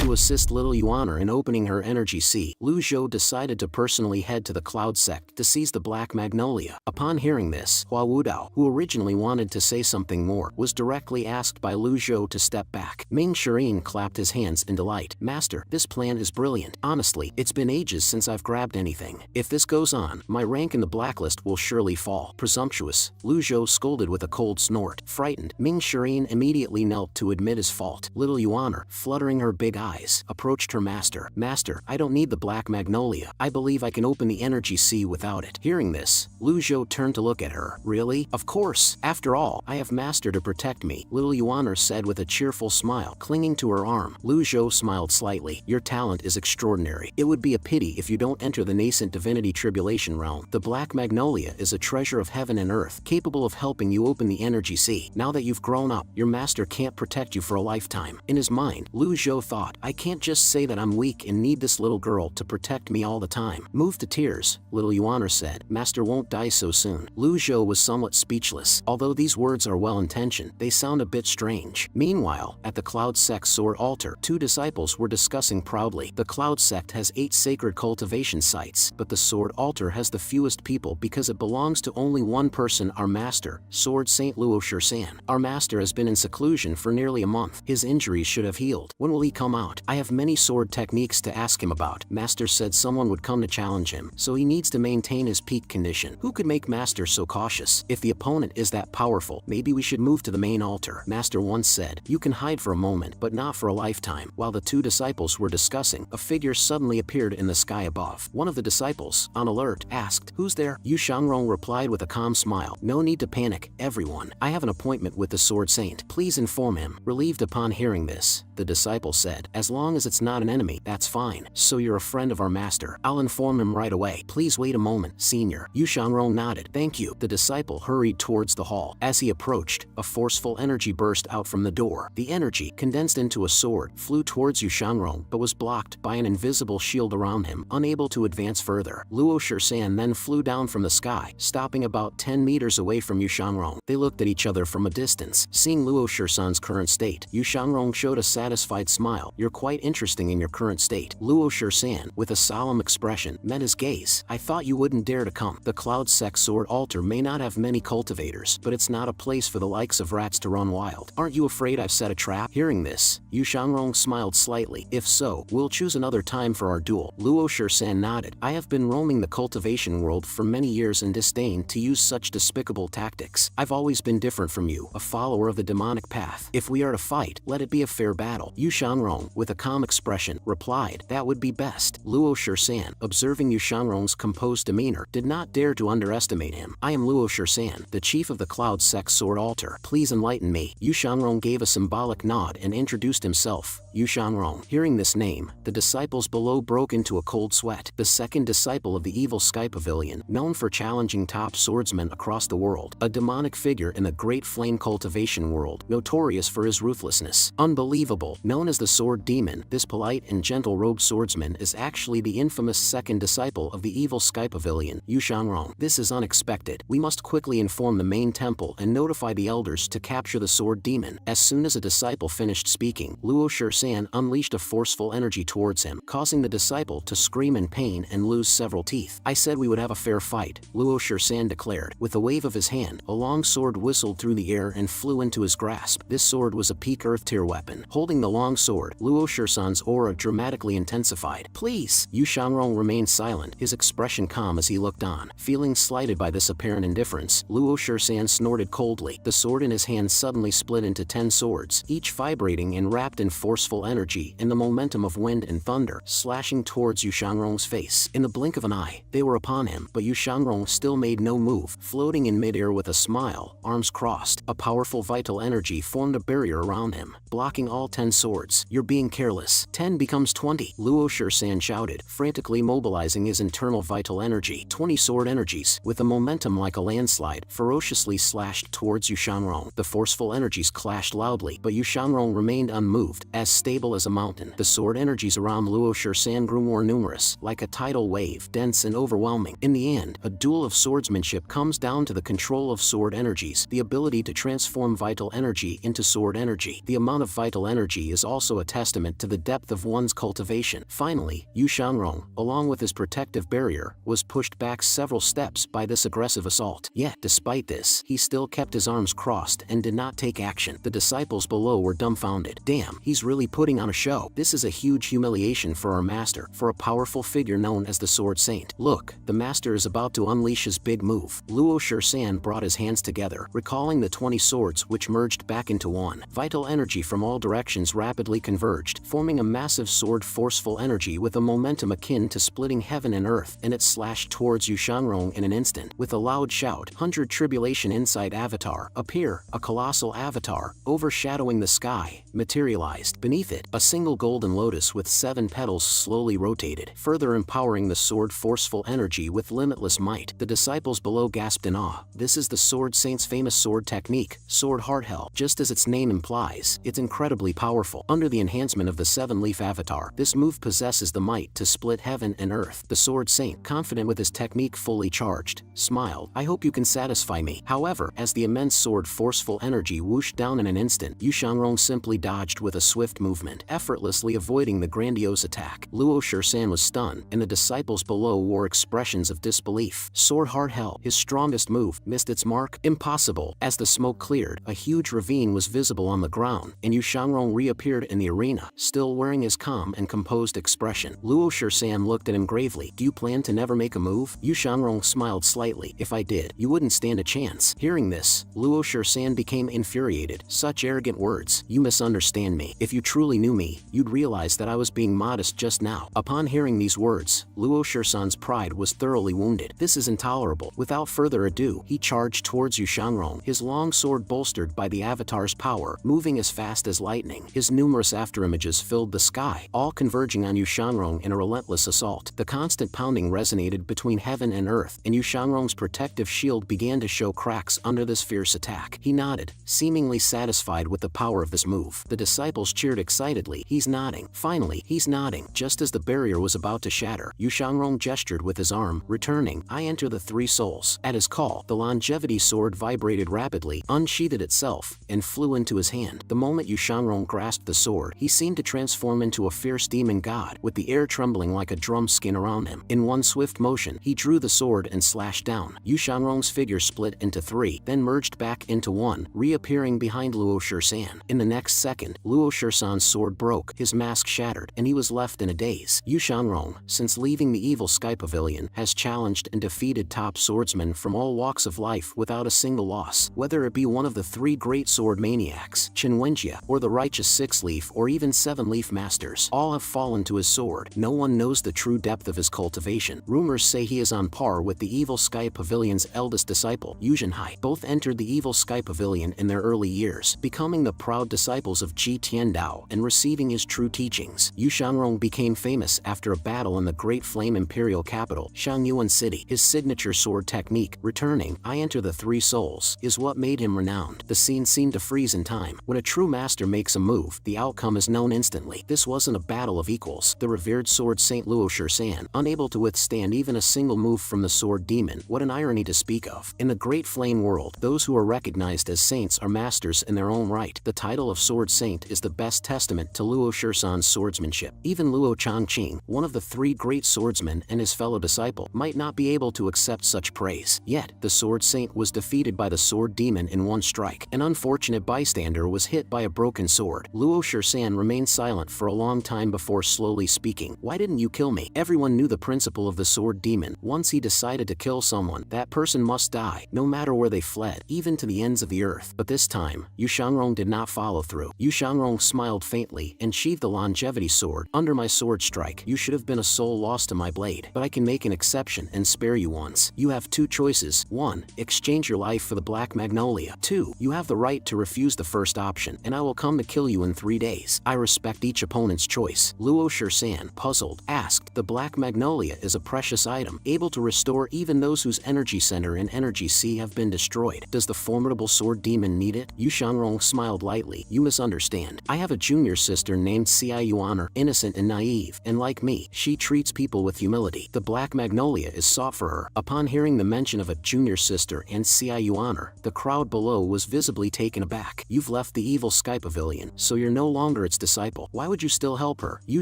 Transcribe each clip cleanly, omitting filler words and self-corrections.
To assist little Yuan in opening her energy sea, Lu Zhou decided to personally head to the Cloud Sect to seize the Black Magnolia. Upon hearing this, Hua Wudao, who originally wanted to say something more, was directly asked by Lu Zhou to step back. Ming Shirin clapped his hands in delight. Master, this plan is brilliant. Honestly, it's been ages since I've grabbed anything. If this goes on, my rank in the blacklist will surely fall. Presumptuous, Lu Zhou scolded with a cold snort. Frightened, Ming Shirin immediately knelt to admit his fault. Little Yuan, fluttering her big eyes, approached her master. Master, I don't need the Black Magnolia. I believe I can open the energy sea without it. Hearing this, Lu Zhou turned to look at her. Really? Of course. After all, I have Master to protect me, little Yuan said with a cheerful smile, clinging to her arm. Lu Zhou smiled slightly. Your talent is extraordinary. It would be a pity if you don't enter the nascent divinity tribulation realm. The Black Magnolia is a treasure of heaven and earth, capable of helping you open the energy sea. Now that you've grown up, your master can't protect you for a lifetime. In his mind, Lu Zhou thought, I can't just say that I'm weak and need this little girl to protect me all the time. Moved to tears, little Yuan said, Master won't die so soon. Lu Zhou was somewhat speechless. Although these words are well-intentioned, they sound a bit strange. Meanwhile, at the Cloud Sect sword altar, two disciples were discussing proudly. The Cloud Sect has 8 sacred cultivation sites, but the sword altar has the fewest people because it belongs to only one person, our master, Sword Saint Luo Shursan. Our master has been in seclusion for nearly a month. His injuries should have healed. When will he come out? I have many sword techniques to ask him about. Master said someone would come to challenge him, so he needs to maintain his peak condition. Who could make Master so cautious? If the opponent is that powerful, maybe we should move to the main altar. Master once said, you can hide for a moment, but not for a lifetime. While the two disciples were discussing, a figure suddenly appeared in the sky above. One of the disciples, on alert, asked, who's there? Yu Shangrong replied with a calm smile, no need to panic, everyone. I have an appointment with the Sword Saint. Please inform him. Relieved upon hearing this, the disciple said, as long as it's not an enemy, that's fine. So you're a friend of our master. I'll inform him right away. Please wait a moment, senior. Yu Shangrong nodded. Thank you. The disciple hurried towards the hall. As he approached, a forceful energy burst out from the door. The energy, condensed into a sword, flew towards Yu Shangrong, but was blocked by an invisible shield around him, unable to advance further. Luo Shursan then flew down from the sky, stopping about 10 meters away from Yu Shangrong. They looked at each other from a distance. Seeing Luo Shursan's current state, Yu Shangrong showed a satisfied smile. You're quite interesting in your current state. Luo Shursan, with a solemn expression, met his gaze. I thought you wouldn't dare to come. The Cloud Sect sword altar may not have many cultivators, but it's not a place for the likes of rats to run wild. Aren't you afraid I've set a trap? Hearing this, Yu Shangrong smiled slightly. If so, we'll choose another time for our duel. Luo Shursan nodded. I have been roaming the cultivation world for many years and disdain to use such despicable tactics. I've always been different from you, a follower of the demonic path. If we are to fight, let it be a fair battle. Yu Shangrong, with a calm expression, replied, that would be best. Luo Shursan, observing Yu Shangrong's composed demeanor, did not dare to underestimate him. I am Luo Shursan, the chief of the Cloud Sect sword altar. Please enlighten me. Yu Shangrong gave a symbolic nod and introduced himself. Yu Shangrong. Hearing this name, the disciples below broke into a cold sweat. The second disciple of the Evil Sky Pavilion, known for challenging top swordsmen across the world, a demonic figure in the great flame cultivation world, notorious for his ruthlessness. Unbelievable. Known as the Sword Demon, this polite and gentle rogue swordsman is actually the infamous second disciple of the Evil Sky Pavilion, Yu Shangrong. This is unexpected. We must quickly inform the main temple and notify the elders to capture the Sword Demon. As soon as a disciple finished speaking, Luo Shursan unleashed a forceful energy towards him, causing the disciple to scream in pain and lose several teeth. I said we would have a fair fight, Luo Shursan declared. With a wave of his hand, a long sword whistled through the air and flew into his grasp. This sword was a peak earth tier weapon. Holding the long sword, Luo Shursan's aura dramatically intensified. Please! Yu Shangrong remained silent, his expression calm as he looked on. Feeling slighted by this apparent indifference, Luo Shursan snorted coldly. The sword in his hand suddenly split into 10 swords, each vibrating and wrapped in forceful energy and the momentum of wind and thunder, slashing towards Yu Shangrong's face. In the blink of an eye, they were upon him, but Yu Shangrong still made no move. Floating in midair with a smile, arms crossed, a powerful vital energy formed a barrier around him, blocking all 10 swords. You're being careless. 10 becomes 20, Luo Shursan shouted, frantically mobilizing his internal vital energy. 20 sword energies, with a momentum like a landslide, ferociously slashed towards Yu Shangrong. The forceful energies clashed loudly, but Yu Shangrong remained unmoved. As stable as a mountain. The sword energies around Luo Shirshan grew more numerous, like a tidal wave, dense and overwhelming. In the end, a duel of swordsmanship comes down to the control of sword energies, the ability to transform vital energy into sword energy. The amount of vital energy is also a testament to the depth of one's cultivation. Finally, Yu Shangrong, along with his protective barrier, was pushed back several steps by this aggressive assault. Yet, despite this, he still kept his arms crossed and did not take action. The disciples below were dumbfounded. Damn, he's really putting on a show. This is a huge humiliation for our master, for a powerful figure known as the Sword Saint. Look, the master is about to unleash his big move. Luo Shirshan brought his hands together, recalling the 20 swords which merged back into one. Vital energy from all directions rapidly converged, forming a massive sword, forceful energy with a momentum akin to splitting heaven and earth, and it slashed towards Yu Shangrong in an instant. With a loud shout, 100 Tribulation Inside Avatar, appear, a colossal avatar, overshadowing the sky, materialized. Beneath it, a single golden lotus with 7 petals slowly rotated, further empowering the sword forceful energy with limitless might. The disciples below gasped in awe. This is the Sword Saint's famous sword technique, Sword Heart Hell. Just as its name implies, it's incredibly powerful. Under the enhancement of the 7-leaf avatar, this move possesses the might to split heaven and earth. The Sword Saint, confident with his technique fully charged, smiled. I hope you can satisfy me. However, as the immense sword forceful energy whooshed down in an instant, Yu Shangrong simply dodged with a swift movement, effortlessly avoiding the grandiose attack. Luo Shirshan was stunned, and the disciples below wore expressions of disbelief. Sword Heart Hell, his strongest move, missed its mark? Impossible. As the smoke cleared, a huge ravine was visible on the ground, and Yu Shangrong reappeared in the arena, still wearing his calm and composed expression. Luo Shirshan looked at him gravely. Do you plan to never make a move? Yu Shangrong smiled slightly. If I did, you wouldn't stand a chance. Hearing this, Luo Shirshan became infuriated. Such arrogant words. You misunderstand me. If you truly knew me, you'd realize that I was being modest just now. Upon hearing these words, Luo Shirshan's pride was thoroughly wounded. This is intolerable. Without further ado, he charged towards Yu Shangrong, his long sword bolstered by the avatar's power, moving as fast as lightning. His numerous afterimages filled the sky, all converging on Yu Shangrong in a relentless assault. The constant pounding resonated between heaven and earth, and Yu Shangrong's protective shield began to show cracks under this fierce attack. He nodded, seemingly satisfied with the power of this move. The disciples cheered excitedly. He's nodding. Finally, he's nodding. Just as the barrier was about to shatter, Yu Shangrong gestured with his arm, returning. I enter the 3 souls. At his call, the longevity sword vibrated rapidly, unsheathed itself, and flew into his hand. The moment Yu Shangrong grasped the sword, he seemed to transform into a fierce demon god, with the air trembling like a drum skin around him. In one swift motion, he drew the sword and slashed down. Yu Shangrong's figure split into 3, then merged back into 1, reappearing behind Luo Shirshan. In the next second, Luo Shirshan's sword broke, his mask shattered, and he was left in a daze. Yu Shangrong, since leaving the Evil Sky Pavilion, has challenged and defeated top swordsmen from all walks of life without a single loss. Whether it be one of the 3 great sword maniacs, Qin Wenjie, or the righteous 6-leaf or even 7-leaf masters, all have fallen to his sword. No one knows the true depth of his cultivation. Rumors say he is on par with the Evil Sky Pavilion's eldest disciple, Yu Zhenhai. Both entered the Evil Sky Pavilion in their early years, becoming the proud disciples of Ji Tiandao and receiving his true teachings. Yu Shangrong became famous after a battle in the Great Flame Imperial capital, Shangyuan City. His signature sword technique, returning, I enter the 3 souls, is what made him renowned. The scene seemed to freeze in time. When a true master makes a move, the outcome is known instantly. This wasn't a battle of equals. The revered Sword Saint Luo Shirshan, unable to withstand even a single move from the sword demon. What an irony to speak of. In the Great Flame world, those who are recognized as saints are masters in their own right. The title of Sword Saint is the best testament to Luo Shirshan's swordsmanship. Even Luo Changqing, one of the 3 great swordsmen and his fellow disciple, might not be able to accept such praise. Yet, the Sword Saint was defeated by the sword demon in one strike. An unfortunate bystander was hit by a broken sword. Luo Shirshan remained silent for a long time before slowly speaking. Why didn't you kill me? Everyone knew the principle of the sword demon. Once he decided to kill someone, that person must die, no matter where they fled, even to the ends of the earth. But this time, Yu Shangrong did not follow through. Yu Shangrong smiled faintly and sheathed the longevity sword. Under my sword strike, you should have been a soul lost to my blade. But I can make an exception and spare you once. You have 2 choices. 1. Exchange your life for the Black Magnolia. 2. You have the right to refuse the first option, and I will come to kill you in 3 days. I respect each opponent's choice. Luo Shirshan, puzzled, asked. The Black Magnolia is a precious item, able to restore even those whose energy center and energy sea have been destroyed. Does the formidable sword demon need it? Yu Shangrong smiled lightly. You misunderstand. I have a junior sister named Xiao Yuan, innocent and naive, and like me, she treats people with humility. The Black Magnolia is sought for her. Upon hearing the mention of a junior sister and Xiao Yuan, the crowd below was visibly taken aback. You've left the evil sky pavilion, so you're no longer its disciple. Why would you still help her? Yu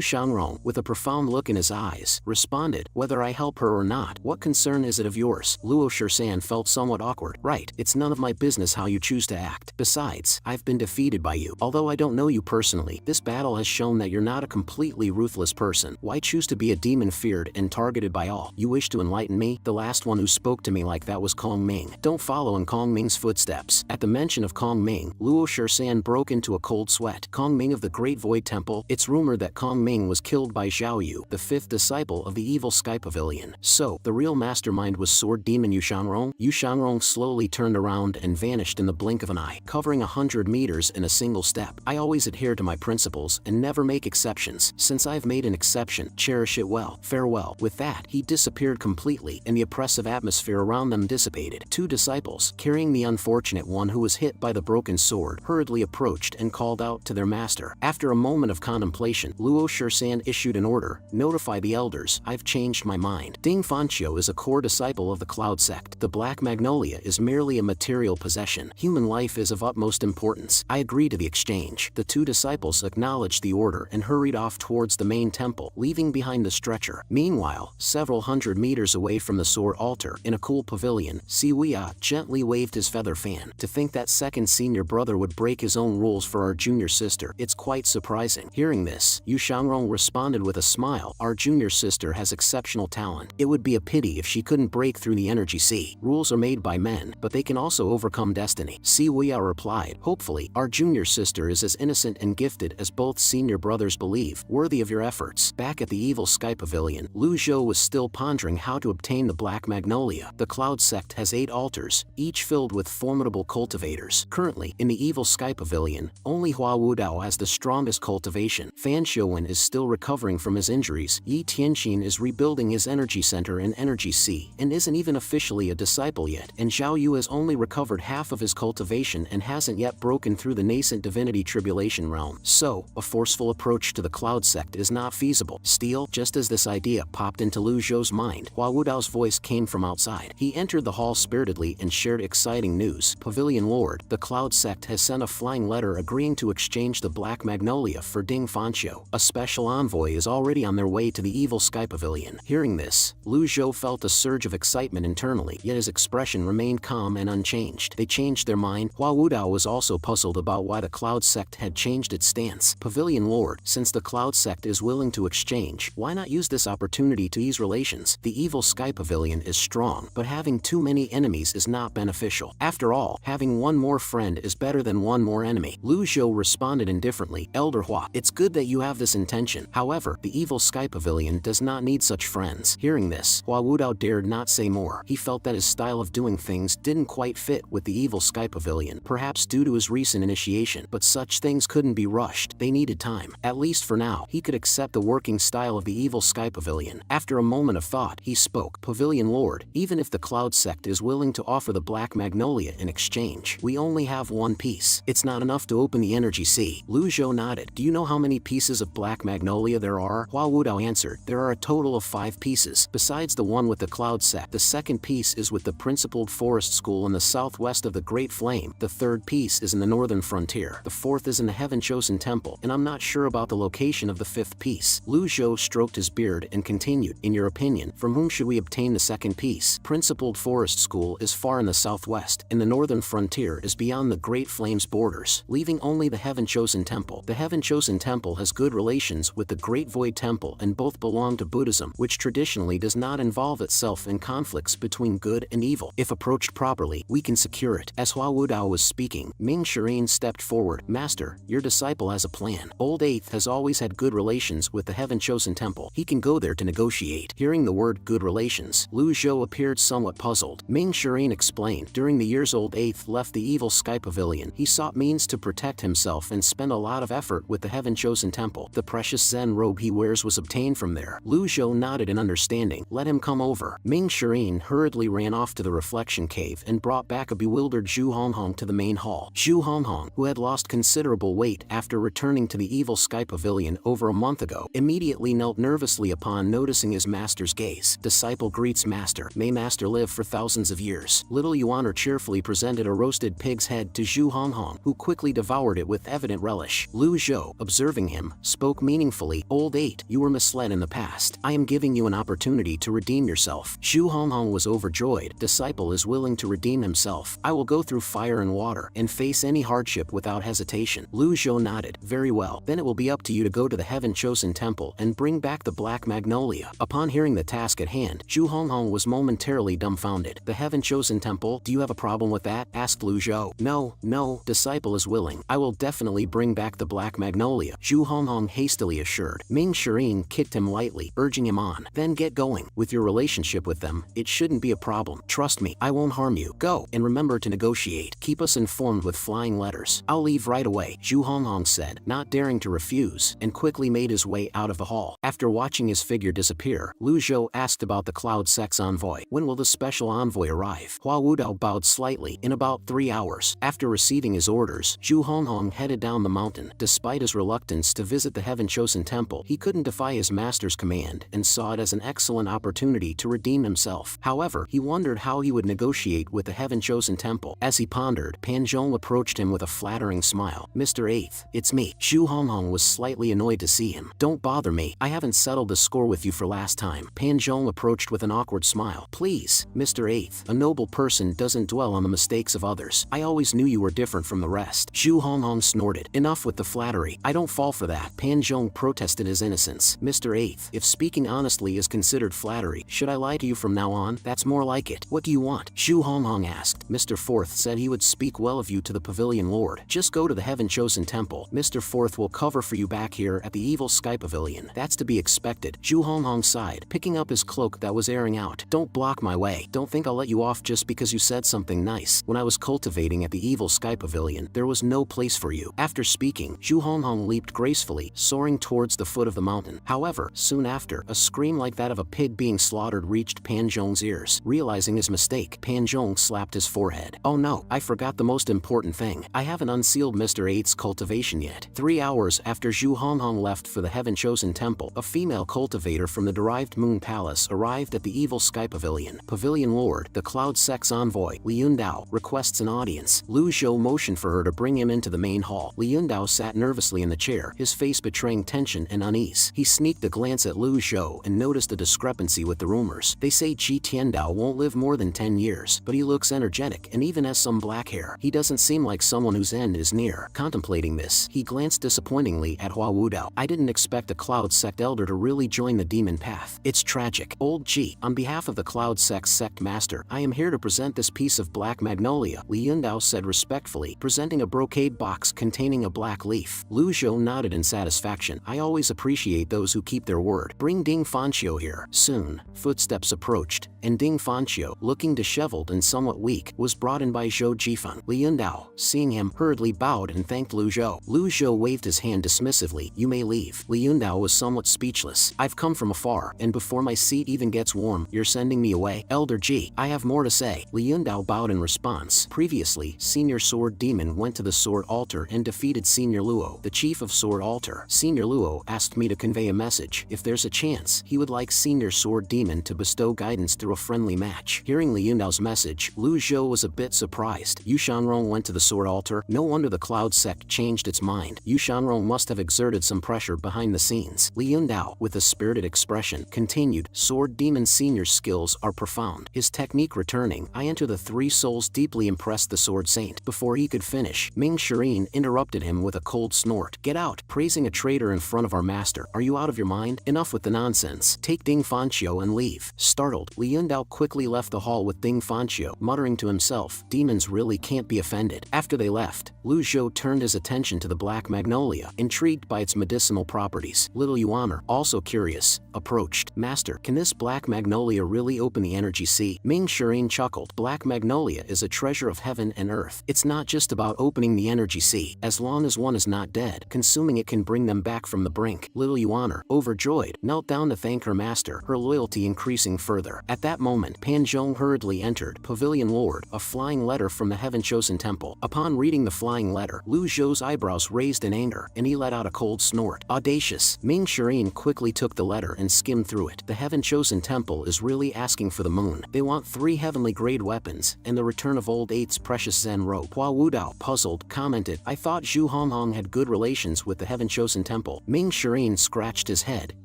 Shangrong, with a profound look in his eyes, responded, whether I help her or not, what concern is it of yours? Luo Shisan felt somewhat awkward. Right, it's none of my business how you choose to act. Besides, I've been defeated by you. Although I don't know you personally, this battle has shown that you're not a completely ruthless person. Why choose to be a demon feared and targeted by all? You wish to enlighten me? The last one who spoke to me like that was Kong Ming. Don't follow in Kong Ming's footsteps. At the mention of Kong Ming, Luo Shisan broke into a cold sweat. Kong Ming of the Great Void Temple? It's rumored that Kong Ming was killed by Zhao Yu, the fifth disciple of the evil sky pavilion. So, the real mastermind was Sword Demon Yu Shangrong? Yu Shangrong slowly turned around and vanished in the blink of an eye, covering 100 meters in a single step. I always adhere to my principles and never make exceptions. Since I've made an exception, cherish it well. Farewell. With that, he disappeared completely, and the oppressive atmosphere around them dissipated. Two disciples, carrying the unfortunate one who was hit by the broken sword, hurriedly approached and called out to their master. After a moment of contemplation, Luo Shisan issued an order, notify the elders, I've changed my mind. Ding Fanqiu is a core disciple of the Cloud Sect. The Black Magnolia is merely a material possession. Human life is of utmost importance. I agree to the exchange. The two disciples acknowledged the order and hurried off towards the main temple, leaving behind the stretcher. Meanwhile, several hundred meters away from the sword altar, in a cool pavilion, Siwia gently waved his feather fan. To think that second senior brother would break his own rules for our junior sister, it's quite surprising. Hearing this, Yu Shangrong responded with a smile, our junior sister has exceptional talent. It would be a pity if she couldn't break through the energy sea. Rules are made by men, but they can also overcome destiny. Siwia replied, hopefully, our junior sister is as innocent and gifted as both senior brothers believe, worthy of your efforts. Back at the evil sky pavilion, Lu Zhou was still pondering how to obtain the Black Magnolia. The Cloud Sect has 8 altars, each filled with formidable cultivators. Currently, in the evil sky pavilion, only Hua Wudao has the strongest cultivation. Fan Xiuwen is still recovering from his injuries. Yi Tianxin is rebuilding his energy center in Energy Sea and isn't even officially a disciple yet. And Zhao Yu has only recovered half of his cultivation and hasn't yet broken through the nascent divinity tribulation realm. So, a forceful approach to the Cloud Sect is not feasible. Steal? Just as this idea popped into Lu Zhou's mind, Hua Wudao's voice came from outside. He entered the hall spiritedly and shared exciting news. Pavilion Lord, the Cloud Sect has sent a flying letter agreeing to exchange the Black Magnolia for Ding Fanqiu. A special envoy is already on their way to the evil sky pavilion. Hearing this, Lu Zhou felt a surge of excitement internally, yet his expression remained calm and unchanged. They changed their mind. Hua Wudao was also puzzled about why the Cloud Sect had changed its stance. Pavilion Lord, since the Cloud Sect is willing to exchange, why not use this opportunity to ease relations? The evil sky pavilion is strong, but having too many enemies is not beneficial. After all, having one more friend is better than one more enemy. Lu Zhou responded indifferently, Elder Hua, it's good that you have this intention. However, the evil sky pavilion does not need such friends. Hearing this, Hua Wudao dared not say more. He felt that his style of doing things didn't quite fit with the evil sky pavilion, perhaps due to his recent initiation, but such things couldn't be rushed. They needed time. At least for now, he could accept the working style of the evil sky pavilion. After a moment of thought, he spoke, Pavilion Lord, even if the Cloud Sect is willing to offer the Black Magnolia in exchange, we only have one piece. It's not enough to open the energy sea. Lu Zhou nodded. Do you know how many pieces of Black Magnolia there are? Hua Wudao answered, there are a total of 5 pieces. Besides the one with the Cloud Sect, the second piece is with the Principled Forest School in the southwest of the Great Flame. The third piece is in the northern frontier. The fourth is in the Heaven Chosen Temple, and I'm not sure about the location of the 5th piece. Lu Zhou stroked his beard and continued, in your opinion, from whom should we obtain the second piece? Principled Forest School is far in the southwest, and the northern frontier is beyond the Great Flame's borders, leaving only the Heaven Chosen Temple. The Heaven Chosen Temple has good relations with the Great Void Temple, and both belong to Buddhism, which traditionally does not involve itself in conflicts between good and evil. If approached properly, we can secure it. As Hua Wudao was speaking, Ming Shirin stepped forward. Master, your disciple has a plan. Old Eighth has always had good relations with the Heaven Chosen Temple. He can go there to negotiate. Hearing the word good relations, Lu Zhou appeared somewhat puzzled. Ming Shirin explained, during the years Old Eighth left the evil sky pavilion, he sought means to protect himself and spent a lot of effort with the Heaven Chosen Temple. The precious Zen robe he wears was obtained from there. Lu Zhou nodded in understanding. Let him come over. Ming Shirin hurriedly ran off to the reflection cave and brought back a bewildered Zhu Honghong to the main hall. Zhu Honghong, who had lost considerable weight after after returning to the Evil Sky Pavilion over a month ago, immediately knelt nervously upon noticing his master's gaze. Disciple greets master. May master live for thousands of years. Little Yuan cheerfully presented a roasted pig's head to Zhu Honghong, who quickly devoured it with evident relish. Lu Zhou, observing him, spoke meaningfully. Old 8, you were misled in the past. I am giving you an opportunity to redeem yourself. Zhu Honghong was overjoyed. Disciple is willing to redeem himself. I will go through fire and water and face any hardship without hesitation. Lu Zhou nodded. Very well. Then it will be up to you to go to the heaven-chosen temple and bring back the Black Magnolia. Upon hearing the task at hand, Zhu Honghong was momentarily dumbfounded. The heaven-chosen temple? Do you have a problem with that? Asked Lu Zhou. No, disciple is willing. I will definitely bring back the Black Magnolia, Zhu Honghong hastily assured. Ming Shirin kicked him lightly, urging him on. Then get going. With your relationship with them, it shouldn't be a problem. Trust me, I won't harm you. Go, and remember to negotiate. Keep us informed with flying letters. I'll leave right away, Zhu Honghong said, not daring to refuse, and quickly made his way out of the hall. After watching his figure disappear, Lu Zhou asked about the Cloud Sect's envoy. When will the special envoy arrive? Hua Wudao bowed slightly. In about 3 hours. After receiving his orders, Zhu Honghong headed down the mountain. Despite his reluctance to visit the heaven-chosen temple, he couldn't defy his master's command and saw it as an excellent opportunity to redeem himself. However, he wondered how he would negotiate with the heaven-chosen temple. As he pondered, Pan Zhong approached him with a flattering smile. Mr. 8th, it's me. Zhu Honghong was slightly annoyed to see him. Don't bother me. I haven't settled the score with you for last time. Pan Zhong approached with an awkward smile. Please, Mr. 8th, a noble person doesn't dwell on the mistakes of others. I always knew you were different from the rest. Zhu Honghong snorted. Enough with the flattery. I don't fall for that. Pan Zhong protested his innocence. Mr. 8th, if speaking honestly is considered flattery, should I lie to you from now on? That's more like it. What do you want? Zhu Honghong asked. Mr. 4th said he would speak well of you to the Pavilion Lord. Just go to the heaven-chosen temple. Mr. 4th will cover for you back here at the Evil Sky Pavilion. That's to be expected. Zhu Honghong sighed, picking up his cloak that was airing out. Don't block my way. Don't think I'll let you off just because you said something nice. When I was cultivating at the Evil Sky Pavilion, there was no place for you. After speaking, Zhu Honghong leaped gracefully, soaring towards the foot of the mountain. However, soon after, a scream like that of a pig being slaughtered reached Pan Zhong's ears. Realizing his mistake, Pan Zhong slapped his forehead. Oh no, I forgot the most important thing. I haven't unsealed Mr. 8's cultivation yet. 3 hours after Zhu Honghong left for the heaven-chosen temple, a female cultivator from the derived Moon Palace arrived at the Evil Sky Pavilion. Pavilion Lord, the Cloud Sect's envoy, Li Yundao, requests an audience. Lu Zhou motioned for her to bring him into the main hall. Li Yundao sat nervously in the chair, his face betraying tension and unease. He sneaked a glance at Lu Zhou and noticed a discrepancy with the rumors. They say Qi Tiandao won't live more than 10 years, but he looks energetic and even has some black hair. He doesn't seem like someone whose end is near. Contemplating this, he glanced disappointingly at Hua Wudao. I didn't expect a Cloud Sect elder to really join the demon path. It's tragic. Old Qi, on behalf of the Cloud Sect's sect master, I am here to present this piece of Black Magnolia, Li Yundao said respectfully, presenting a brocade box containing a black leaf. Lu Zhou nodded in satisfaction. I always appreciate those who keep their word. Bring Ding Fanqiu here. Soon, footsteps approached, and Ding Fanqiu, looking disheveled and somewhat weak, was brought in by Zhou Jifeng. Li Yundao, seeing him, hurriedly bowed and thanked Lu Zhou. Lu Zhou waved his hand dismissively. You may leave. Li Yundao was somewhat speechless. I've come from afar, and before my seat even gets warm, you're sending me away? Elder Ji, I have more to say. Li Yundao bowed in response. Previously, Senior Sword Demon went to the Sword Altar and defeated Senior Luo, the Chief of Sword Altar. Senior Luo asked me to convey a message. If there's a chance, he would like Senior Sword Demon to bestow guidance through a friendly match. Hearing Li Yundao's message, Lu Zhou was a bit surprised. Yu Shanrong went to the Sword Altar? No wonder the Cloud Sect changed its mind. Yu Shanrong must have exerted some pressure behind the scenes. Li Yundao, with a spirited expression, continued, Sword Demon Senior's skills are profound. His technique returning, I enter the three souls deeply impressed the Sword Saint. Before he could finish, Ming Shirin interrupted him with a cold snort. Get out, praising a traitor in front of our master. Are you out of your mind? Enough with the nonsense. Take Ding Fanqiu and leave. Startled, Li Yundao quickly left the hall with Ding Fanqiu, muttering to himself, demons really can't be offended. After they left, Lu Zhou turned his attention to the Black Magnolia, intrigued by its medicinal properties. Little Yuan, also curious, approached. Master, can this Black Magnolia really open the energy sea? Ming Shirin chuckled. Black Magnolia is a treasure of heaven and earth. It's not just about opening the energy sea. As long as one is not dead, consuming it can bring them back from the brink. Little Yuan, overjoyed, knelt down to thank her master, her loyalty increasing further. At that that moment, Pan Zhong hurriedly entered. Pavilion Lord, a flying letter from the Heaven-Chosen Temple. Upon reading the flying letter, Lu Zhou's eyebrows raised in anger, and he let out a cold snort. Audacious. Ming Shirin quickly took the letter and skimmed through it. The Heaven-Chosen Temple is really asking for the moon. They want 3 heavenly-grade weapons, and the return of Old Eight's precious Zen rope. Hua Wudao, puzzled, commented, I thought Zhu Honghong had good relations with the Heaven-Chosen Temple. Ming Shirin scratched his head,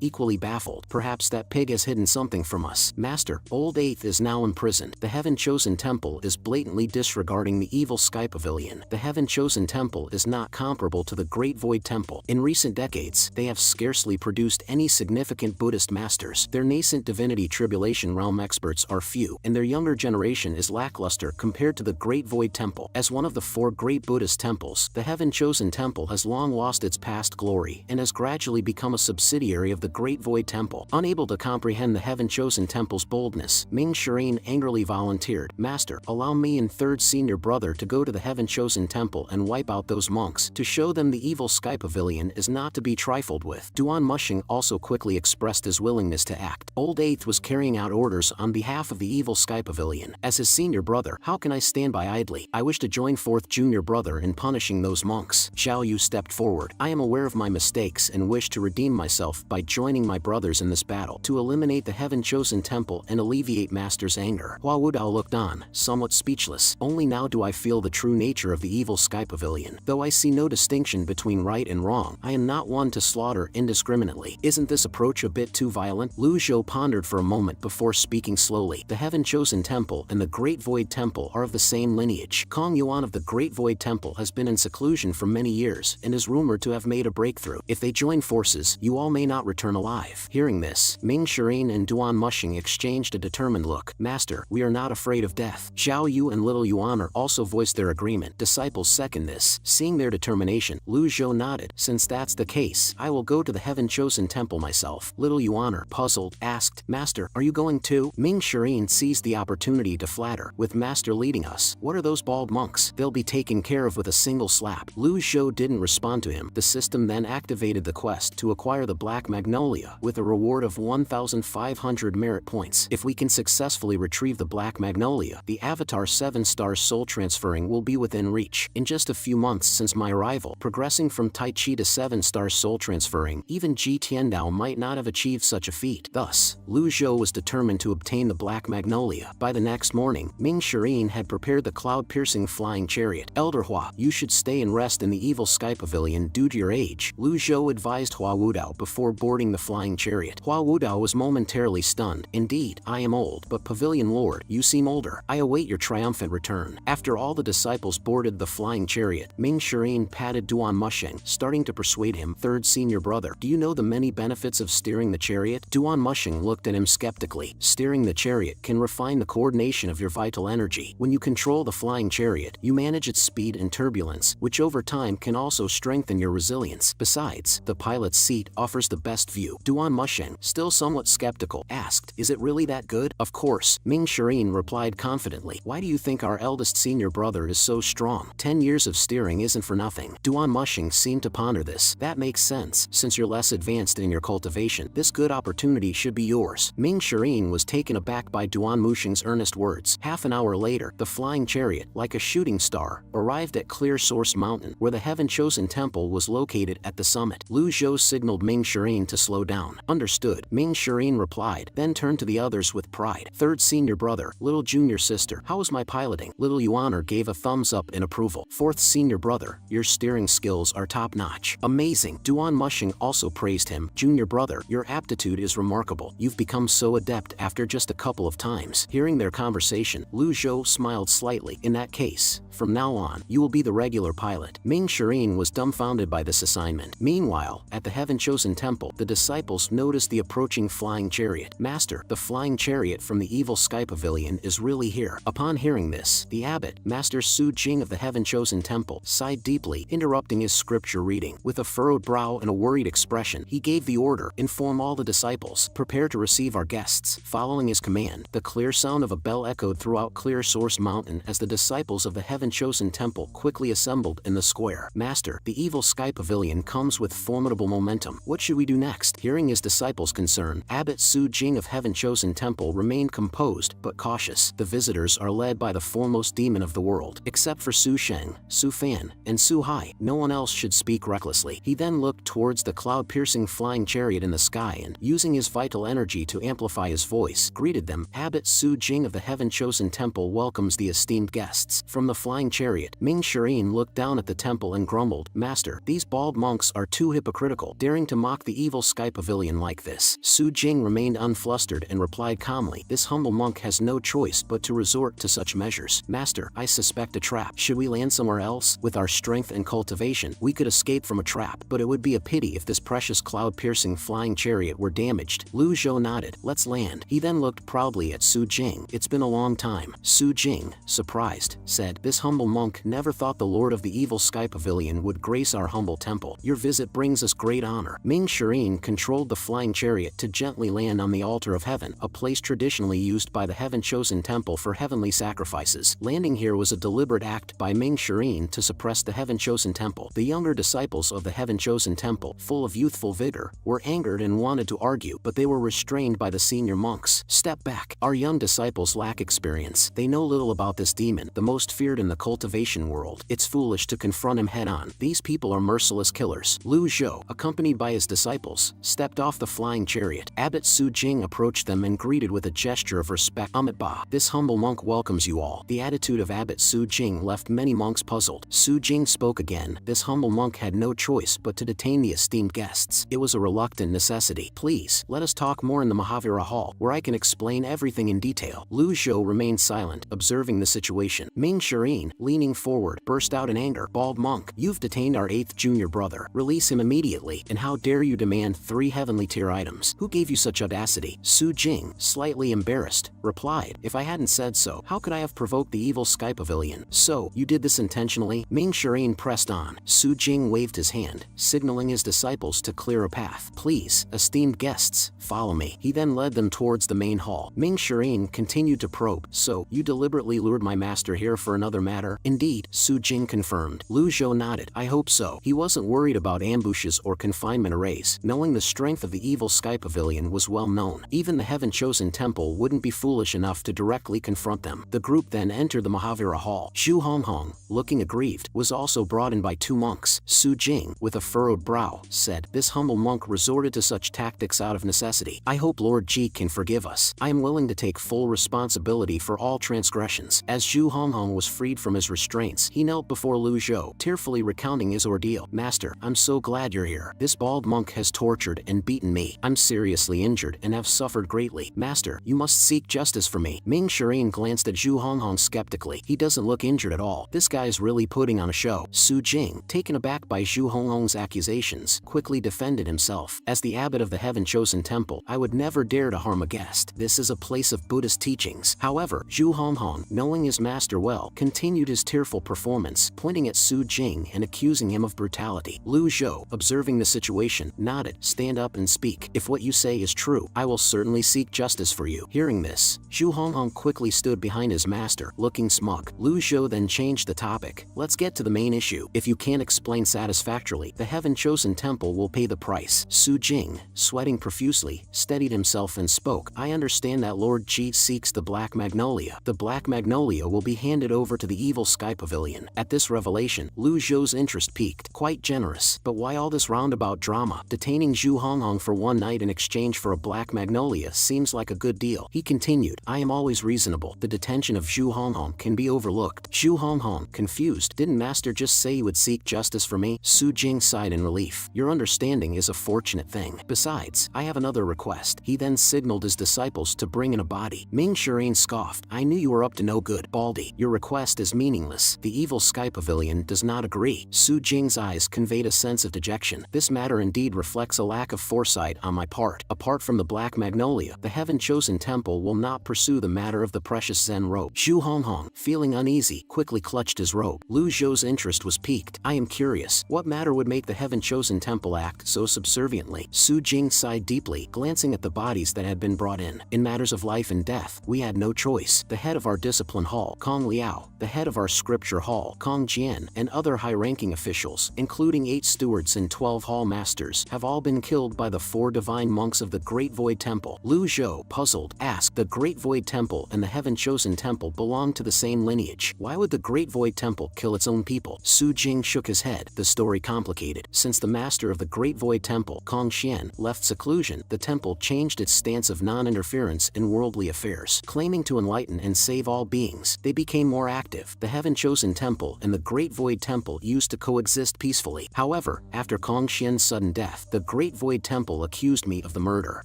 equally baffled. Perhaps that pig has hidden something from us. Master, Old Eighth is now imprisoned. The Heaven-Chosen Temple is blatantly disregarding the evil Sky Pavilion. The Heaven-Chosen Temple is not comparable to the Great Void Temple. In recent decades, they have scarcely produced any significant Buddhist masters. Their nascent divinity tribulation realm experts are few, and their younger generation is lackluster compared to the Great Void Temple. As one of the 4 great Buddhist temples, the Heaven-Chosen Temple has long lost its past glory and has gradually become a subsidiary of the Great Void Temple. Unable to comprehend the Heaven-Chosen Temple's boldness, Ming Shirin angrily volunteered, Master, allow me and 3rd senior brother to go to the Heaven-Chosen Temple and wipe out those monks, to show them the evil Sky Pavilion is not to be trifled with. Duan Mushing also quickly expressed his willingness to act. Old Eighth was carrying out orders on behalf of the evil Sky Pavilion. As his senior brother, how can I stand by idly? I wish to join 4th junior brother in punishing those monks. Xiao Yu stepped forward. I am aware of my mistakes and wish to redeem myself by joining my brothers in this battle, to eliminate the Heaven-Chosen Temple and alleviate Master's anger. Hua Wudao looked on, somewhat speechless. Only now do I feel the true nature of the evil Sky Pavilion. Though I see no distinction between right and wrong, I am not one to slaughter indiscriminately. Isn't this approach a bit too violent? Lu Zhou pondered for a moment before speaking slowly. The Heaven-Chosen Temple and the Great Void Temple are of the same lineage. Kong Yuan of the Great Void Temple has been in seclusion for many years and is rumored to have made a breakthrough. If they join forces, you all may not return alive. Hearing this, Ming Shirin and Duan Mushing exchanged a determined look. Master, we are not afraid of death. Xiao Yu and Little Yuaner also voiced their agreement. Disciples second this. Seeing their determination, Lu Zhou nodded. Since that's the case, I will go to the Heaven-Chosen Temple myself. Little Yuaner, puzzled, asked, Master, are you going too? Ming Shirin seized the opportunity to flatter. With Master leading us, what are those bald monks? They'll be taken care of with a single slap. Lu Zhou didn't respond to him. The system then activated the quest to acquire the Black Magnolia, with a reward of 1,500 merit points. If we can successfully retrieve the Black Magnolia, the Avatar 7-star soul transferring will be within reach. In just a few months since my arrival, progressing from Tai Chi to 7-star soul transferring, even Ji Tiandao might not have achieved such a feat. Thus, Lu Zhou was determined to obtain the Black Magnolia. By the next morning, Ming Shirin had prepared the cloud-piercing flying chariot. Elder Hua, you should stay and rest in the evil Sky Pavilion due to your age, Lu Zhou advised Hua Wudao before boarding the flying chariot. Hua Wudao was momentarily stunned. Indeed, I am old, but Pavilion Lord, you seem older. I await your triumphant return. After all the disciples boarded the flying chariot, Ming Shirin patted Duan Mushing, starting to persuade him, 3rd senior brother, do you know the many benefits of steering the chariot? Duan Mushing looked at him skeptically. Steering the chariot can refine the coordination of your vital energy. When you control the flying chariot, you manage its speed and turbulence, which over time can also strengthen your resilience. Besides, the pilot's seat offers the best view. Duan Mushing, still somewhat skeptical, asked, is it really that good? Of course, Ming Shirin replied confidently. Why do you think our eldest senior brother is so strong? 10 years of steering isn't for nothing. Duan Mushing seemed to ponder this. That makes sense. Since you're less advanced in your cultivation, this good opportunity should be yours. Ming Shirin was taken aback by Duan Mushing's earnest words. Half an hour later, the flying chariot, like a shooting star, arrived at Clear Source Mountain, where the Heaven-Chosen Temple was located at the summit. Lu Zhou signaled Ming Shirin to slow down. Understood, Ming Shirin replied, then turned to the others with pride. 3rd senior brother, little junior sister, how is my piloting? Little Yuaner gave a thumbs up in approval. 4th senior brother, your steering skills are top-notch. Amazing. Duan Mushing also praised him. Junior brother, your aptitude is remarkable. You've become so adept after just a couple of times. Hearing their conversation, Lu Zhou smiled slightly. In that case, from now on, you will be the regular pilot. Ming Shirin was dumbfounded by this assignment. Meanwhile, at the Heaven-Chosen Temple, the disciples noticed the approaching flying chariot. Master, the flying chariot from the evil Sky Pavilion is really here. Upon hearing this, the abbot, Master Su Jing of the Heaven-Chosen Temple, sighed deeply, interrupting his scripture reading. With a furrowed brow and a worried expression, he gave the order, inform all the disciples, prepare to receive our guests. Following his command, the clear sound of a bell echoed throughout Clear Source Mountain as the disciples of the Heaven-Chosen Temple quickly assembled in the square. Master, the evil Sky Pavilion comes with formidable momentum. What should we do next? Hearing his disciples' concern, Abbot Su Jing of Heaven-Chosen Temple temple remained composed but cautious. The visitors are led by the foremost demon of the world. Except for Su Sheng, Su Fan, and Su Hai, no one else should speak recklessly. He then looked towards the cloud-piercing flying chariot in the sky and, using his vital energy to amplify his voice, greeted them. Abbot Su Jing of the Heaven-Chosen Temple welcomes the esteemed guests. From the flying chariot, Ming Shirin looked down at the temple and grumbled, "Master, these bald monks are too hypocritical, daring to mock the evil sky pavilion like this." Su Jing remained unflustered and replied calmly, "This humble monk has no choice but to resort to such measures. Master, I suspect a trap. Should we land somewhere else? With our strength and cultivation, we could escape from a trap, but it would be a pity if this precious cloud-piercing flying chariot were damaged." Lu Zhou nodded. "Let's land." He then looked proudly at Su Jing. "It's been a long time." Su Jing, surprised, said, "This humble monk never thought the Lord of the Evil Sky Pavilion would grace our humble temple. Your visit brings us great honor." Ming Shirin controlled the flying chariot to gently land on the altar of heaven, a place traditionally used by the Heaven-Chosen Temple for heavenly sacrifices. Landing here was a deliberate act by Ming Shirin to suppress the Heaven-Chosen Temple. The younger disciples of the Heaven-Chosen Temple, full of youthful vigor, were angered and wanted to argue, but they were restrained by the senior monks. "Step back. Our young disciples lack experience. They know little about this demon, the most feared in the cultivation world. It's foolish to confront him head-on. These people are merciless killers." Lu Zhou, accompanied by his disciples, stepped off the flying chariot. Abbot Su Jing approached them and greeted with a gesture of respect. "Amit Ba, this humble monk welcomes you all." The attitude of Abbot Su Jing left many monks puzzled. Su Jing spoke again. This humble monk had no choice but to detain the esteemed guests. It was a reluctant necessity. "Please, let us talk more in the Mahavira Hall, where I can explain everything in detail." Lu Zhou remained silent, observing the situation. Ming Shirin, leaning forward, burst out in anger. "Bald monk, you've detained our 8th junior brother. Release him immediately. And how dare you demand 3 heavenly tier items? Who gave you such audacity?" Su Jing, slightly embarrassed, replied, "If I hadn't said so, how could I have provoked the evil sky pavilion?" "So, you did this intentionally?" Ming Shirin pressed on. Su Jing waved his hand, signaling his disciples to clear a path. "Please, esteemed guests, follow me." He then led them towards the main hall. Ming Shirin continued to probe. "So, you deliberately lured my master here for another matter?" "Indeed," Su Jing confirmed. Lu Zhou nodded. "I hope so." He wasn't worried about ambushes or confinement arrays, knowing the strength of the evil sky pavilion was well known. Even the Heaven-Chosen Temple wouldn't be foolish enough to directly confront them. The group then entered the Mahavira Hall. Zhu Honghong, looking aggrieved, was also brought in by 2 monks. Su Jing, with a furrowed brow, said, "This humble monk resorted to such tactics out of necessity. I hope Lord Ji can forgive us. I am willing to take full responsibility for all transgressions." As Zhu Honghong was freed from his restraints, he knelt before Lu Zhou, tearfully recounting his ordeal. "Master, I'm so glad you're here. This bald monk has tortured and beaten me. I'm seriously injured and have suffered greatly. Master, you must seek justice for me." Ming Shirin glanced at Zhu Honghong skeptically. "He doesn't look injured at all. This guy's really putting on a show." Su Jing, taken aback by Zhu Honghong's accusations, quickly defended himself. "As the abbot of the Heaven-Chosen Temple, I would never dare to harm a guest. This is a place of Buddhist teachings." However, Zhu Honghong, knowing his master well, continued his tearful performance, pointing at Su Jing and accusing him of brutality. Lu Zhou, observing the situation, nodded. "Stand up and speak. If what you say is true, I will certainly seek justice for you." Hearing this, Zhu Honghong quickly stood behind his master, looking smug. Lu Zhou then changed the topic. "Let's get to the main issue. If you can't explain satisfactorily, the Heaven-Chosen Temple will pay the price." Su Jing, sweating profusely, steadied himself and spoke. "I understand that Lord Ji seeks the Black Magnolia. The Black Magnolia will be handed over to the Evil Sky Pavilion." At this revelation, Lu Zhou's interest peaked. "Quite generous. But why all this roundabout drama? Detaining Zhu Honghong for 1 night in exchange for a Black Magnolia seems like a good deal." He continued, "I am always reasonable. The detention of Zhu Honghong can be overlooked." Zhu Honghong, confused, "Didn't Master just say you would seek justice for me?" Su Jing sighed in relief. "Your understanding is a fortunate thing. Besides, I have another request." He then signaled his disciples to bring in a body. Ming Shirin scoffed. "I knew you were up to no good, Baldy. Your request is meaningless. The Evil Sky Pavilion does not agree." Su Jing's eyes conveyed a sense of dejection. "This matter indeed reflects a lack of foresight on my part. Apart from the Black Magnolia, the Heaven-Chosen Temple will not pursue the matter of the precious Zen robe." Zhu Honghong, feeling uneasy, quickly clutched his robe. Lu Zhou's interest was piqued. "I am curious, what matter would make the Heaven-Chosen Temple act so subserviently?" Su Jing sighed deeply, glancing at the bodies that had been brought in. "In matters of life and death, we had no choice. The head of our discipline hall, Kong Liao, the head of our scripture hall, Kong Jian, and other high-ranking officials, including 8 stewards and 12 hall masters, have all been killed by the 4 divine monks of the Great Void Temple." Lu Zhou, puzzled, asked. The Great Void Temple and the Heaven-Chosen Temple belong to the same lineage. Why would the Great Void Temple kill its own people? Su Jing shook his head. The story complicated. Since the master of the Great Void Temple, Kong Xian, left seclusion, the temple changed its stance of non-interference in worldly affairs. Claiming to enlighten and save all beings, they became more active. The Heaven-Chosen Temple and the Great Void Temple used to coexist peacefully. However, after Kong Xian's sudden death, the Great Void Temple accused me of the murder.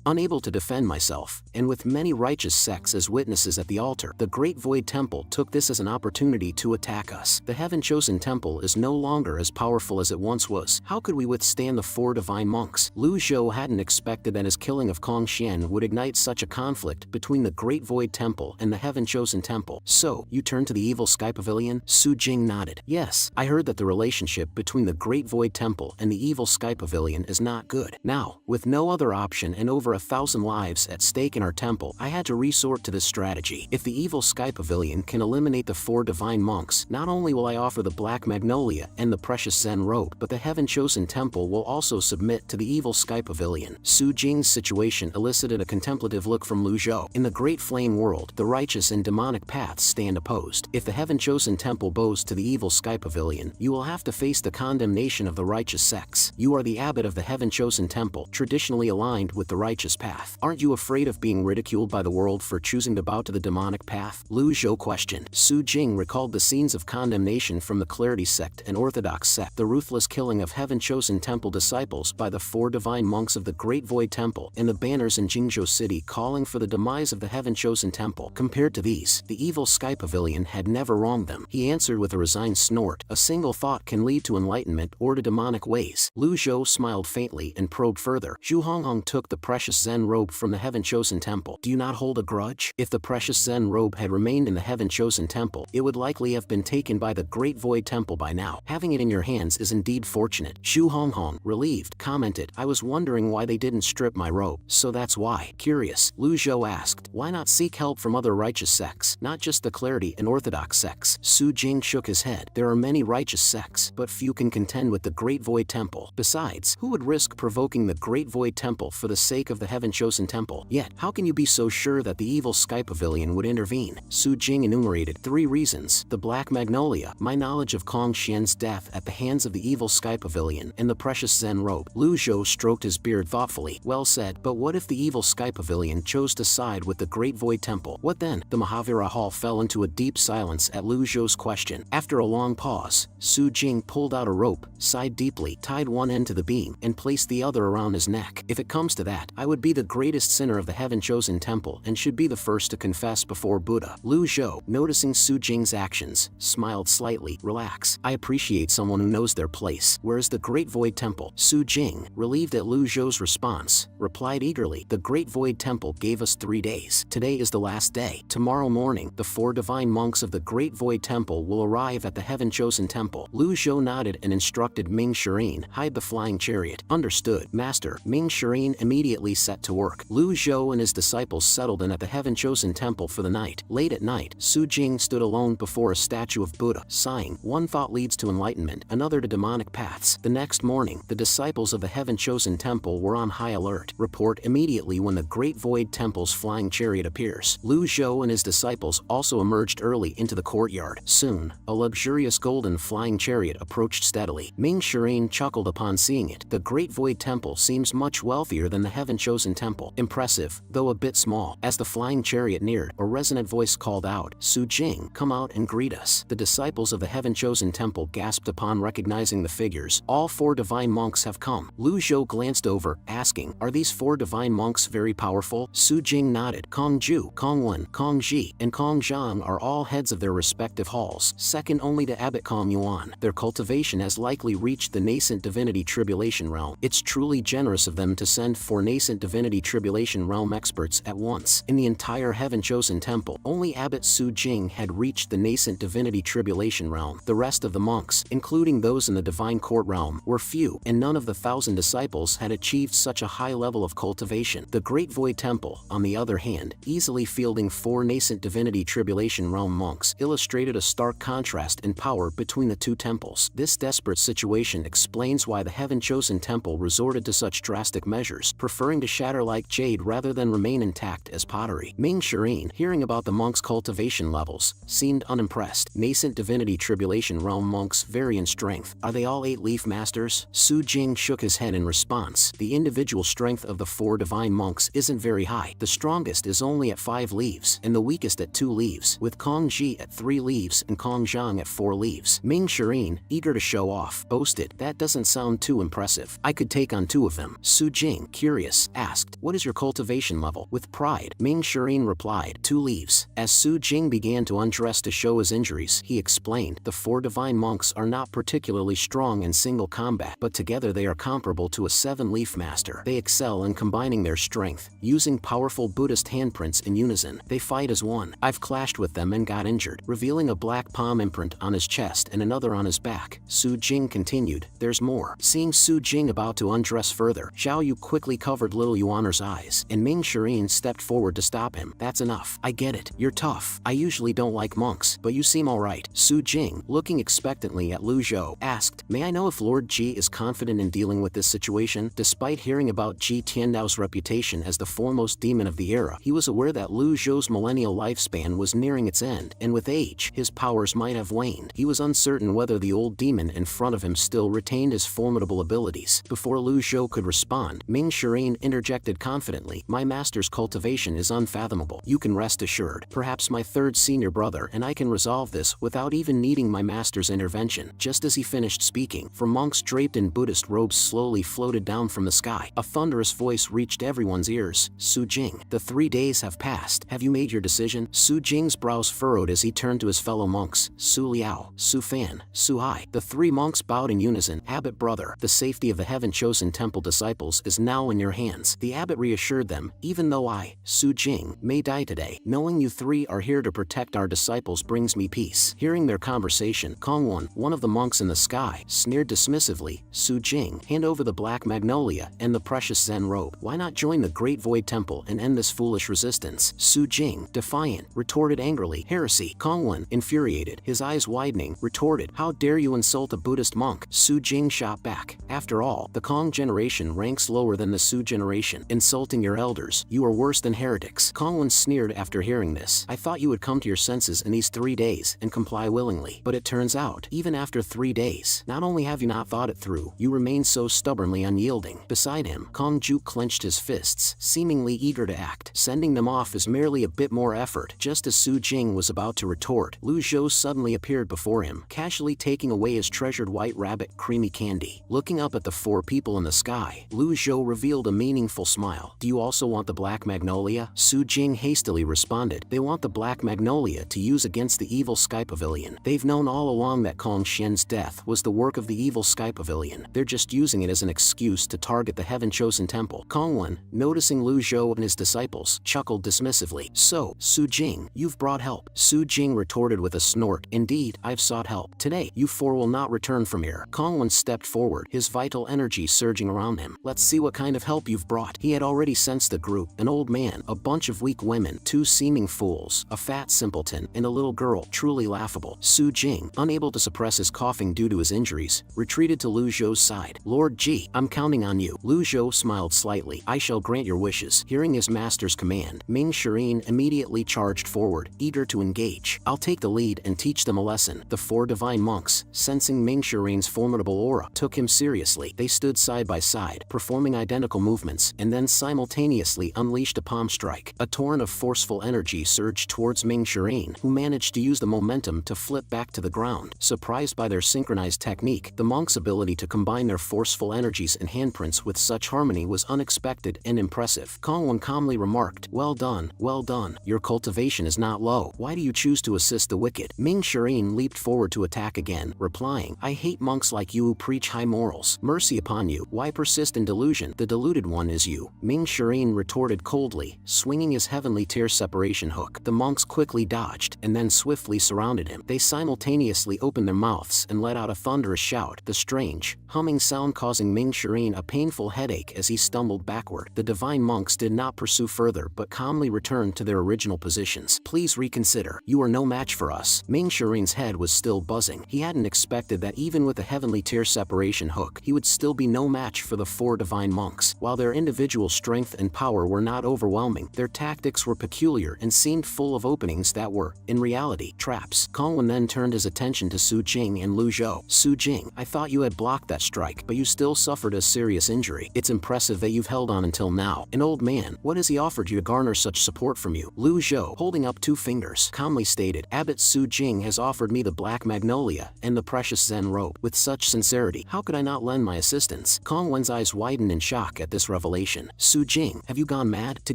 Unable to defend myself, and with many righteous sects as witnesses at the altar, the Great Void Temple took this as an opportunity to attack us. The Heaven-Chosen Temple is no longer as powerful as it once was. How could we withstand the 4 divine monks? Lu Zhou hadn't expected that his killing of Kong Xian would ignite such a conflict between the Great Void Temple and the Heaven-Chosen Temple. So, you turned to the Evil Sky Pavilion? Su Jing nodded. Yes, I heard that the relationship between the Great Void Temple and the Evil Sky Pavilion is not good. Now, with no other option and over 1,000 lives at stake in our temple, I had to resort to this strategy. If the Evil Sky Pavilion can eliminate the 4 divine monks, not only will I offer the Black Magnolia and the precious Zen robe, but the Heaven-Chosen Temple will also submit to the Evil Sky Pavilion. Su Jing's situation elicited a contemplative look from Lu Zhou. In the Great Flame World, the righteous and demonic paths stand opposed. If the Heaven-Chosen Temple bows to the Evil Sky Pavilion, you will have to face the condemnation of the righteous sects. You are the abbot of the Heaven-Chosen Temple, traditionally aligned with the righteous path. Aren't you afraid of being ridiculed by the world for choosing to bow to the demonic path? Lu Zhou questioned. Su Jing recalled the scenes of condemnation from the Clarity sect and Orthodox sect, the ruthless killing of Heaven-Chosen Temple disciples by the 4 divine monks of the Great Void Temple, and the banners in Jingzhou City calling for the demise of the Heaven-Chosen Temple. Compared to these, the Evil Sky Pavilion had never wronged them. He answered with a resigned snort. A single thought can lead to enlightenment or to demonic ways. Lu Zhou smiled faintly and probed further. Zhu Honghong took the precious Zen robe from the Heaven-Chosen Temple. Do you not hold a grudge? If the precious Zen robe had remained in the Heaven-Chosen Temple, it would likely have been taken by the Great Void Temple by now. Having it in your hands is indeed fortunate. Zhu Honghong, relieved, commented. I was wondering why they didn't strip my robe. So that's why. Curious, Lu Zhou asked. Why not seek help from other righteous sects, not just the Clarity and Orthodox sects? Su Jing shook his head. There are many righteous sects, but few can contend with the Great Void Temple. Besides, who would risk provoking the Great Void Temple for the sake of the Heaven-Chosen Temple? Yet, how can you be so sure that the Evil Sky Pavilion would intervene? Su Jing enumerated 3 reasons. The Black Magnolia, my knowledge of Kong Xian's death at the hands of the Evil Sky Pavilion, and the precious Zen robe. Lu Zhou stroked his beard thoughtfully. Well said, but what if the Evil Sky Pavilion chose to side with the Great Void Temple? What then? The Mahavira Hall fell into a deep silence at Lu Zhou's question. After a long pause, Su Jing pulled out a rope, sighed deeply, tied one end to the beam, and placed the other around his neck. If it comes to that, I would be the greatest sinner of the Heaven-Chosen Temple and should be the first to confess before Buddha. Lu Zhou, noticing Su Jing's actions, smiled slightly. Relax. I appreciate someone who knows their place. Where is the Great Void Temple? Su Jing, relieved at Lu Zhou's response, replied eagerly. The Great Void Temple gave us 3 days. Today is the last day. Tomorrow morning, the 4 divine monks of the Great Void Temple will arrive at the Heaven-Chosen Temple. Lu Zhou nodded and instructed Ming Shirin, hide the flying chariot. Understood, Master. Ming Shirin immediately set to work. Lu Zhou and his disciples settled in at the Heaven-Chosen Temple for the night. Late at night, Su Jing stood alone before a statue of Buddha, sighing. One thought leads to enlightenment, another to demonic paths. The next morning, the disciples of the Heaven-Chosen Temple were on high alert. Report immediately when the Great Void Temple's flying chariot appears. Lu Zhou and his disciples also emerged early into the courtyard. Soon, a luxurious golden flying chariot approached steadily. Ming Shirin chuckled upon seeing it. The Great Void Temple seems much wealthier than the Heaven-Chosen Temple. Impressive, though a bit small. As the flying chariot neared, a resonant voice called out, Su Jing, come out and greet us. The disciples of the Heaven-Chosen Temple gasped upon recognizing the figures. All 4 divine monks have come. Lu Zhou glanced over, asking, are these 4 divine monks very powerful? Su Jing nodded. Kong Ju, Kong Wen, Kong Ji, and Kong Zhang are all heads of their respective halls, second only to Abbot Kong Yuan. Their cultivation has likely reached the nascent divinity tribulation realm. It's truly generous of them to send 4 nascent divinity tribulation realm experts at once. In the entire Heaven-Chosen Temple, only Abbot Su Jing had reached the nascent divinity tribulation realm. The rest of the monks, including those in the divine court realm, were few, and none of the 1,000 disciples had achieved such a high level of cultivation. The Great Void Temple, on the other hand, easily fielding 4 nascent divinity tribulation realm monks, illustrated a stark contrast in power between the 2 temples. This desperate situation explains why the Heaven-Chosen Temple resorted to such drastic measures, preferring to shatter like jade rather than can remain intact as pottery. Ming Shirin, hearing about the monks' cultivation levels, seemed unimpressed. Nascent divinity tribulation realm monks vary in strength. Are they all 8-leaf masters? Su Jing shook his head in response. The individual strength of the 4 divine monks isn't very high. The strongest is only at 5 leaves, and the weakest at 2 leaves, with Kong Ji at 3 leaves and Kong Zhang at 4 leaves. Ming Shirin, eager to show off, boasted, "That doesn't sound too impressive. I could take on 2 of them." Su Jing, curious, asked, "What is your cultivation level?" With pride, Ming Shirin replied, 2 leaves. As Su Jing began to undress to show his injuries, he explained, "The 4 divine monks are not particularly strong in single combat, but together they are comparable to a 7-leaf master. They excel in combining their strength, using powerful Buddhist handprints in unison. They fight as one. I've clashed with them and got injured," revealing a black palm imprint on his chest and another on his back. Su Jing continued, "There's more." Seeing Su Jing about to undress further, Zhao Yu quickly covered little Yuaner's eyes, and Ming Shirin stepped forward to stop him. "That's enough. I get it. You're tough. I usually don't like monks, but you seem alright." Su Jing, looking expectantly at Lu Zhou, asked, "May I know if Lord Ji is confident in dealing with this situation?" Despite hearing about Ji Tiandao's reputation as the foremost demon of the era, he was aware that Lu Zhou's millennial lifespan was nearing its end, and with age, his powers might have waned. He was uncertain whether the old demon in front of him still retained his formidable abilities. Before Lu Zhou could respond, Ming Shirin interjected confidently, "My master's cultivation is unfathomable. You can rest assured. Perhaps my 3rd senior brother and I can resolve this without even needing my master's intervention." Just as he finished speaking, 4 monks draped in Buddhist robes slowly floated down from the sky. A thunderous voice reached everyone's ears. "Su Jing, the 3 days have passed. Have you made your decision?" Su Jing's brows furrowed as he turned to his fellow monks. "Su Liao, Su Fan, Su Hai." The 3 monks bowed in unison. "Abbot brother, the safety of the heaven-chosen temple disciples is now in your hands." The abbot reassured them, "Even though I, Su Jing, may die today, knowing you 3 are here to protect our disciples brings me peace." Hearing their conversation, Kongwon, one of the monks in the sky, sneered dismissively, "Su Jing, hand over the black magnolia and the precious Zen robe. Why not join the Great Void Temple and end this foolish resistance?" Su Jing, defiant, retorted angrily, "Heresy." Kongwon, infuriated, his eyes widening, retorted, "How dare you insult a Buddhist monk?" Su Jing shot back, "After all, the Kong generation ranks lower than the Su generation. Insulting your elders, you are worse than heretics." Kongwon sneered after hearing this. "I thought you would come to your senses in these 3 days and comply willingly. But it turns out, even after 3 days, not only have you not thought it through, you remain so stubbornly unyielding." Beside him, Kong Ju clenched his fists, seemingly eager to act. Sending them off is merely a bit more effort. Just as Su Jing was about to retort, Lu Zhou suddenly appeared before him, casually taking away his treasured white rabbit creamy candy. Looking up at the 4 people in the sky, Lu Zhou revealed a meaningful smile. "Do you also want the black magnolia?" Su Jing hastily responded, "They want the black magnolia to use against the evil Sky Pavilion. They've known all along that Kong Xian's death was the work of the evil Sky Pavilion. They're just using it as an excuse to target the heaven-chosen temple." Kongwon, noticing Lu Zhou and his disciples, chuckled dismissively. "So, Su Jing, you've brought help." Su Jing retorted with a snort, "Indeed, I've sought help. Today, you 4 will not return from here." Kongwon stepped forward, his vital energy surging around him. "Let's see what kind of help you've brought." He had already sensed the group: an old man, a bunch of weak women, 2 seeming fools, a fat simpleton, and a little girl, truly laughable. Su Jing, unable to suppress his coughing due to his injuries, retreated to Lu Zhou's side. "Lord Ji, I'm counting on you." Lu Zhou smiled slightly. "I shall grant your wishes." Hearing his master's command, Ming Shirin immediately charged forward, eager to engage. "I'll take the lead and teach them a lesson." The 4 divine monks, sensing Ming Shirin's formidable aura, took him seriously. They stood side by side, performing identical movements, and then simultaneously unleashed a palm strike. A torrent of forceful energy surged towards Ming Shirin, who managed to use the momentum to flip back to the ground. Surprised by their synchronized technique, the monks' ability to combine their forceful energies and handprints with such harmony was unexpected and impressive. Kongwon calmly remarked, well done, well done. Your cultivation is not low. Why do you choose to assist the wicked?" Ming Shirin leaped forward to attack again, replying, "I hate monks like you who preach high morals. Mercy upon you. Why persist in delusion? The deluded one is you." Ming Shirin retorted coldly, swinging his heavenly tear separation hook. The monks quickly dodged, and then swiftly surrounded him. They simultaneously opened their mouths and let out a thunderous shout, the strange, humming sound causing Ming Shirin a painful headache as he stumbled backward. The divine monks did not pursue further but calmly returned to their original positions. "Please reconsider. You are no match for us." Ming Shirin's head was still buzzing. He hadn't expected that even with a heavenly tear separation hook, he would still be no match for the 4 divine monks. While their individual strength and power power were not overwhelming, their tactics were peculiar and seemed full of openings that were, in reality, traps. Kong Wen then turned his attention to Su Jing and Lu Zhou. Su Jing, I thought you had blocked that strike, but you still suffered a serious injury. It's impressive that you've held on until now. An old man, what has he offered you to garner such support from you? Lu Zhou, holding up 2 fingers, calmly stated, Abbot Su Jing has offered me the Black Magnolia and the precious Zen rope. With such sincerity, how could I not lend my assistance? Kong Wen's eyes widened in shock at this revelation. Su Jing, have you gone mad? To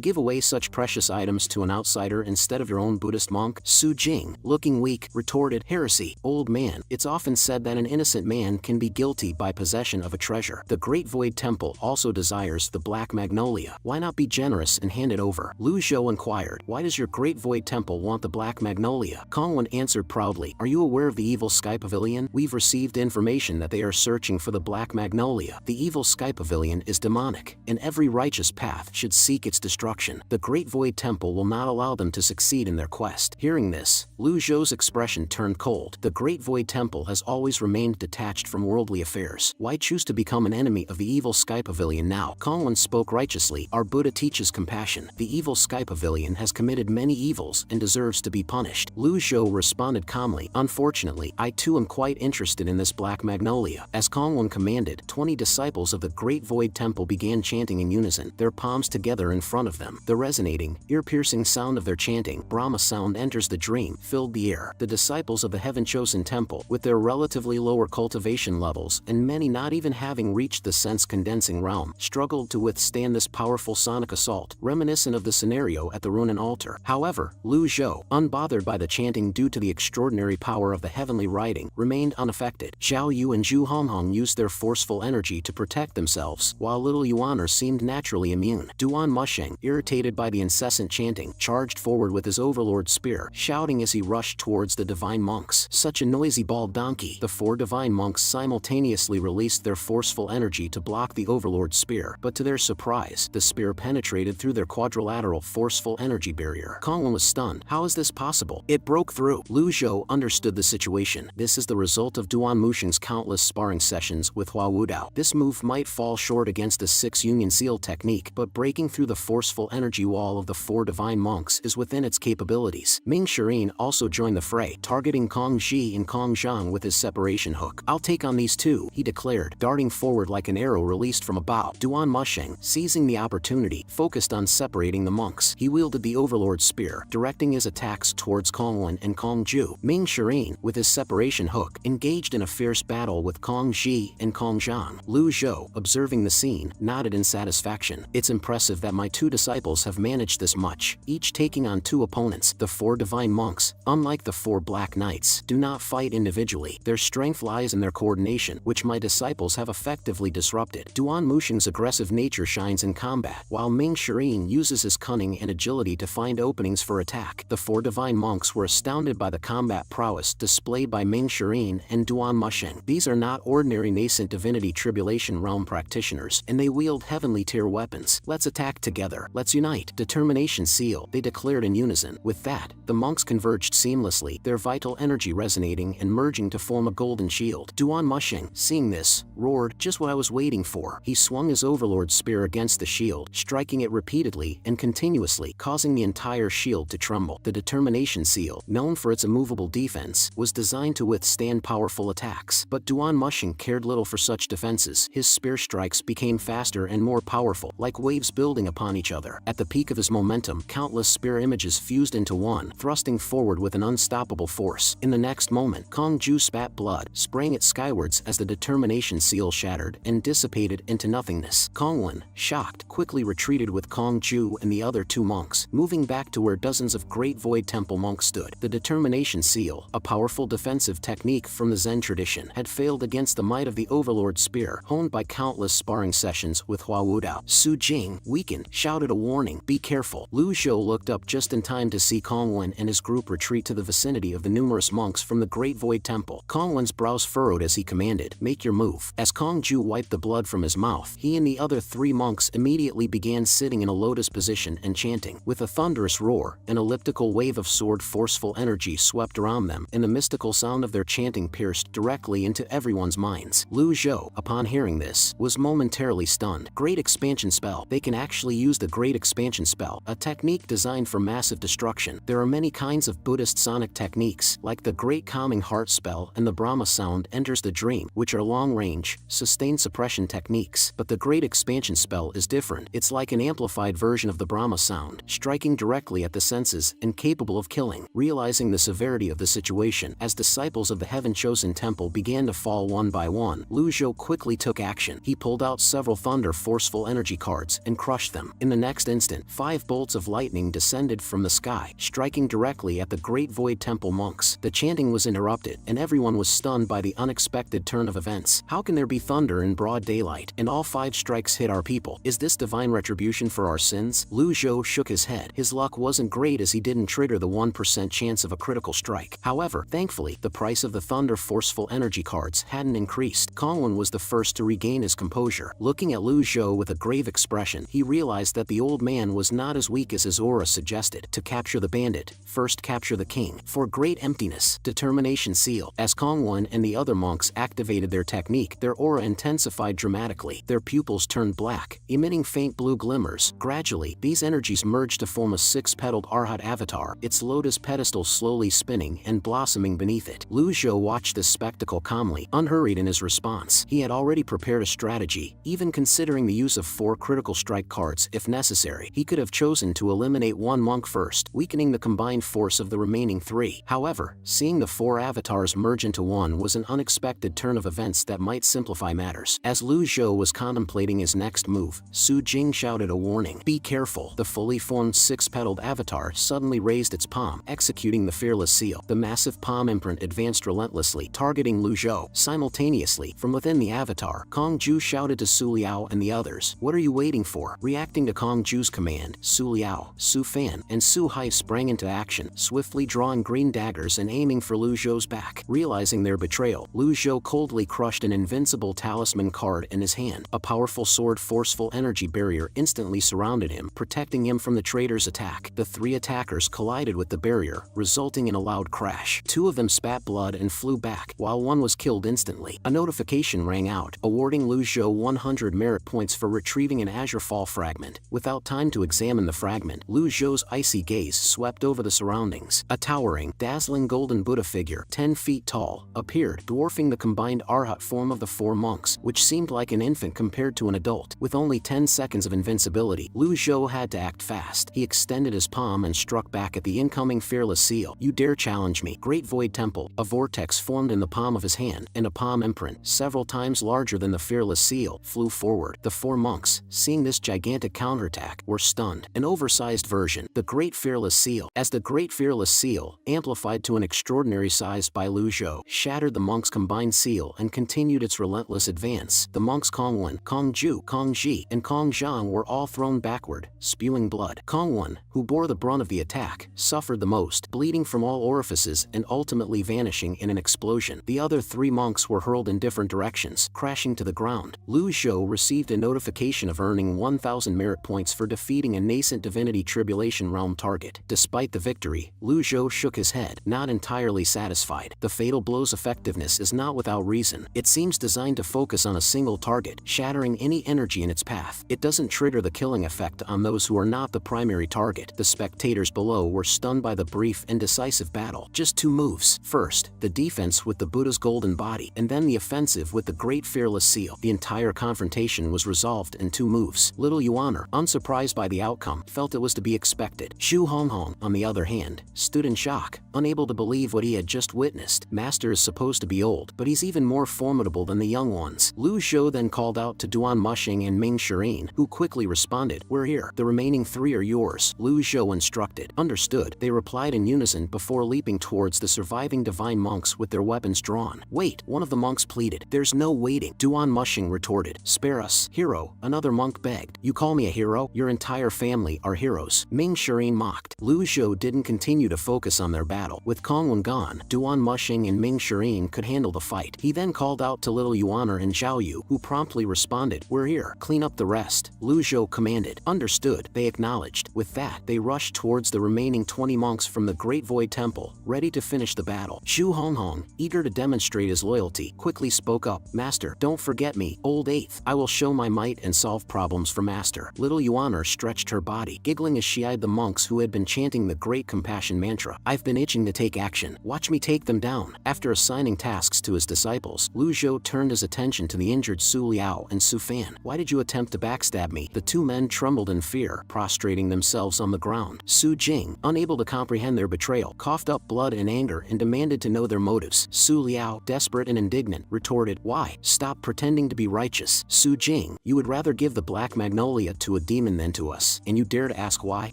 give away such precious items to an outsider instead of your own Buddhist monk? Su Jing, looking weak, retorted, heresy. Old man, it's often said that an innocent man can be guilty by possession of a treasure. The Great Void Temple also desires the Black Magnolia. Why not be generous and hand it over? Lu Zhou inquired, why does your Great Void Temple want the Black Magnolia? Kong Wen answered proudly, are you aware of the Evil Sky Pavilion? We've received information that they are searching for the Black Magnolia. The Evil Sky Pavilion is demonic, and every righteous path should seek its destruction. The Great Void Temple will not allow them to succeed in their quest. Hearing this, Lu Zhou's expression turned cold. The Great Void Temple has always remained detached from worldly affairs. Why choose to become an enemy of the Evil Sky Pavilion now? Kong Wen spoke righteously. Our Buddha teaches compassion. The Evil Sky Pavilion has committed many evils and deserves to be punished. Lu Zhou responded calmly, unfortunately, I too am quite interested in this Black Magnolia. As Kong Wen commanded, 20 disciples of the Great Void Temple began chanting in unison, their palms together in front of them. The resonating, ear-piercing sound of their chanting, Brahma sound enters the dream, filled the air. The disciples of the Heaven-chosen Temple, with their relatively lower cultivation levels and many not even having reached the sense-condensing realm, struggled to withstand this powerful sonic assault, reminiscent of the scenario at the Runan altar. However, Lu Zhou, unbothered by the chanting due to the extraordinary power of the heavenly writing, remained unaffected. Zhao Yu and Zhu Honghong used their forceful energy to protect themselves, while little Yuaner seemed naturally immune. Duan Musheng, irritated by the incessant chanting, charged forward with his overlord spear, shouting as he rushed towards the divine monks. Such a noisy bald donkey! The 4 divine monks simultaneously released their forceful energy to block the overlord's spear, but to their surprise, the spear penetrated through their quadrilateral forceful energy barrier. Kong Wen was stunned. How is this possible? It broke through. Lu Zhou understood the situation. This is the result of Duan Musheng's countless sparring sessions with Hua Wudao. This move might fall short against the 6 Union Seal technique, but breaking through the forceful energy wall of the 4 divine monks is within its capabilities. Ming Shirin also joined the fray, targeting Kong Ji and Kong Zhang with his separation hook. I'll take on these 2, he declared, darting forward like an arrow released from a bow. Duan Musheng, seizing the opportunity, focused on separating the monks. He wielded the overlord's spear, directing his attacks towards Kong Wen and Kong Ju. Ming Shirin, with his separation hook, engaged in a fierce battle with Kong Ji and Kong Zhang. Lu Zhou, observing the scene, nodded in satisfaction. It's impressive that my 2 disciples have managed this much, each taking on 2 opponents. The 4 divine monks, unlike the 4 black knights, do not fight individually. Their strength lies in their coordination, which my disciples have effectively disrupted. Duan Musheng's aggressive nature shines in combat, while Ming Shirin uses his cunning and agility to find openings for attack. The 4 divine monks were astounded by the combat prowess displayed by Ming Shirin and Duan Musheng. These are not ordinary nascent divinity tribulation realm practitioners, and they wield heavenly tier weapons. Let's attack together. Let's unite. Determination seal, they declared in unison. With that, the monks converged seamlessly, their vital energy resonating and merging to form a golden shield. Duan Musheng, seeing this, roared, just what I was waiting for. He swung his overlord spear against the shield, striking it repeatedly and continuously, causing the entire shield to tremble. The determination seal, known for its immovable defense, was designed to withstand powerful attacks. But Duan Musheng cared little for such defenses. His spear strikes became faster and more powerful, like waves building upon each other. At the peak of his momentum, countless spear images fused into one, thrusting forward with an unstoppable force. In the next moment, Kong Ju spat blood, spraying it skywards as the determination seal shattered and dissipated into nothingness. Kong Wen, shocked, quickly retreated with Kong Ju and the other 2 monks, moving back to where dozens of Great Void Temple monks stood. The determination seal, a powerful defensive technique from the Zen tradition, had failed against the might of the overlord spear, honed by countless sparring sessions with Hua Wudao. Su Jing, weakened, shouted a warning, be careful. Lu Zhou looked up just in time to see Kong Wen and his group retreat to the vicinity of the numerous monks from the Great Void Temple. Kong Wen's brows furrowed as he commanded, make your move. As Kong Ju wiped the blood from his mouth, he and the other 3 monks immediately began sitting in a lotus position and chanting. With a thunderous roar, an elliptical wave of sword forceful energy swept around them, and the mystical sound of their chanting pierced directly into everyone's minds. Lu Zhou, upon hearing this, was momentarily stunned. Great expansion spell. They can actually actually used the Great Expansion spell, a technique designed for massive destruction. There are many kinds of Buddhist sonic techniques, like the Great Calming Heart spell and the Brahma sound enters the dream, which are long-range, sustained suppression techniques. But the Great Expansion spell is different. It's like an amplified version of the Brahma sound, striking directly at the senses and capable of killing. Realizing the severity of the situation, as disciples of the heaven-chosen temple began to fall one by one, Lu Zhou quickly took action. He pulled out several thunder forceful energy cards and crushed them. In the next instant, 5 bolts of lightning descended from the sky, striking directly at the Great Void Temple monks. The chanting was interrupted, and everyone was stunned by the unexpected turn of events. How can there be thunder in broad daylight, and all 5 strikes hit our people? Is this divine retribution for our sins? Lu Zhou shook his head. His luck wasn't great as he didn't trigger the 1% chance of a critical strike. However, thankfully, the price of the thunder forceful energy cards hadn't increased. Kongwen was the first to regain his composure. Looking at Lu Zhou with a grave expression, he realized that the old man was not as weak as his aura suggested. To capture the bandit, first capture the king. For great emptiness, determination seal. As Kongwen and the other monks activated their technique, their aura intensified dramatically. Their pupils turned black, emitting faint blue glimmers. Gradually, these energies merged to form a 6-petaled Arhat avatar, its lotus pedestal slowly spinning and blossoming beneath it. Lu Zhou watched this spectacle calmly, unhurried in his response. He had already prepared a strategy, even considering the use of 4 critical strike cards if necessary. He could have chosen to eliminate 1 monk first, weakening the combined force of the remaining 3. However, seeing the 4 avatars merge into one was an unexpected turn of events that might simplify matters. As Lu Zhou was contemplating his next move, Su Jing shouted a warning. Be careful. The fully formed 6-petaled avatar suddenly raised its palm, executing the fearless seal. The massive palm imprint advanced relentlessly, targeting Lu Zhou. Simultaneously, from within the avatar, Kong Ju shouted to Su Liao and the others, "What are you waiting for?" Reacting to Kong Ju's command, Su Liao, Su Fan, and Su Hai sprang into action, swiftly drawing green daggers and aiming for Lu Zhou's back. Realizing their betrayal, Lu Zhou coldly crushed an invincible talisman card in his hand. A powerful sword forceful energy barrier instantly surrounded him, protecting him from the traitor's attack. The 3 attackers collided with the barrier, resulting in a loud crash. 2 of them spat blood and flew back, while 1 was killed instantly. A notification rang out, awarding Lu Zhou 100 merit points for retrieving an Azure Fall fragment. Without time to examine the fragment, Lu Zhou's icy gaze swept over the surroundings. A towering, dazzling golden Buddha figure, 10 feet tall, appeared, dwarfing the combined Arhat form of the 4 monks, which seemed like an infant compared to an adult. With only 10 seconds of invincibility, Lu Zhou had to act fast. He extended his palm and struck back at the incoming fearless seal. "You dare challenge me?" Great Void Temple. A vortex formed in the palm of his hand, and a palm imprint, several times larger than the fearless seal, flew forward. The 4 monks, seeing this gigantic counterattack, were stunned. An oversized version, the Great Fearless Seal. As the Great Fearless Seal, amplified to an extraordinary size by Lu Zhou, shattered the monks' combined seal and continued its relentless advance. The monks Kongwen, Kongju, Kongji, and Kongzhang were all thrown backward, spewing blood. Kongwen, who bore the brunt of the attack, suffered the most, bleeding from all orifices and ultimately vanishing in an explosion. The other 3 monks were hurled in different directions, crashing to the ground. Lu Zhou received a notification of earning 1,000 merit points for defeating a nascent Divinity Tribulation Realm target. Despite the victory, Lu Zhou shook his head, not entirely satisfied. The fatal blow's effectiveness is not without reason. It seems designed to focus on a single target, shattering any energy in its path. It doesn't trigger the killing effect on those who are not the primary target. The spectators below were stunned by the brief and decisive battle. Just 2 moves. First, the defense with the Buddha's golden body, and then the offensive with the Great Fearless Seal. The entire confrontation was resolved in 2 moves. Little Yuaner, unsurprised by the outcome, felt it was to be expected. Xu Honghong, on the other hand, stood in shock, unable to believe what he had just witnessed. Master is supposed to be old, but he's even more formidable than the young ones. Lu Zhou then called out to Duan Mushing and Ming Shirin, who quickly responded, "We're here. The remaining 3 are yours." Lu Zhou instructed. Understood, they replied in unison before leaping towards the surviving divine monks with their weapons drawn. "Wait," one of the monks pleaded. "There's no waiting." Duan Mushing retorted. "Spare us, hero," another monk begged. "You call me a hero? Your entire family are heroes." Ming Shirin mocked. Lu Zhou didn't continue to focus on their battle. With Kongwen gone, Duan Mushing and Ming Shirin could handle the fight. He then called out to Little Yuaner and Zhao Yu, who promptly responded, "We're here. Clean up the rest." Lu Zhou commanded. Understood, they acknowledged. With that, they rushed towards the remaining 20 monks from the Great Void Temple, ready to finish the battle. Xu Honghong, eager to demonstrate his loyalty, quickly spoke up. "Master, don't forget me, old 8th. I will show my might and solve problems for Master." master. Little Yuan stretched her body, giggling as she eyed the monks who had been chanting the Great Compassion mantra. I've been itching to take action. Watch me take them down. After assigning tasks to his disciples, Lu Zhou turned his attention to the injured Su Liao and Su Fan. Why did you attempt to backstab me? The two men trembled in fear, prostrating themselves on the ground. Su Jing, unable to comprehend their betrayal, coughed up blood in anger and demanded to know their motives. Su Liao, desperate and indignant, retorted, why? Stop pretending to be righteous. Su Jing, you would rather give the Black Magnolia to a demon than to us, and you dare to ask why?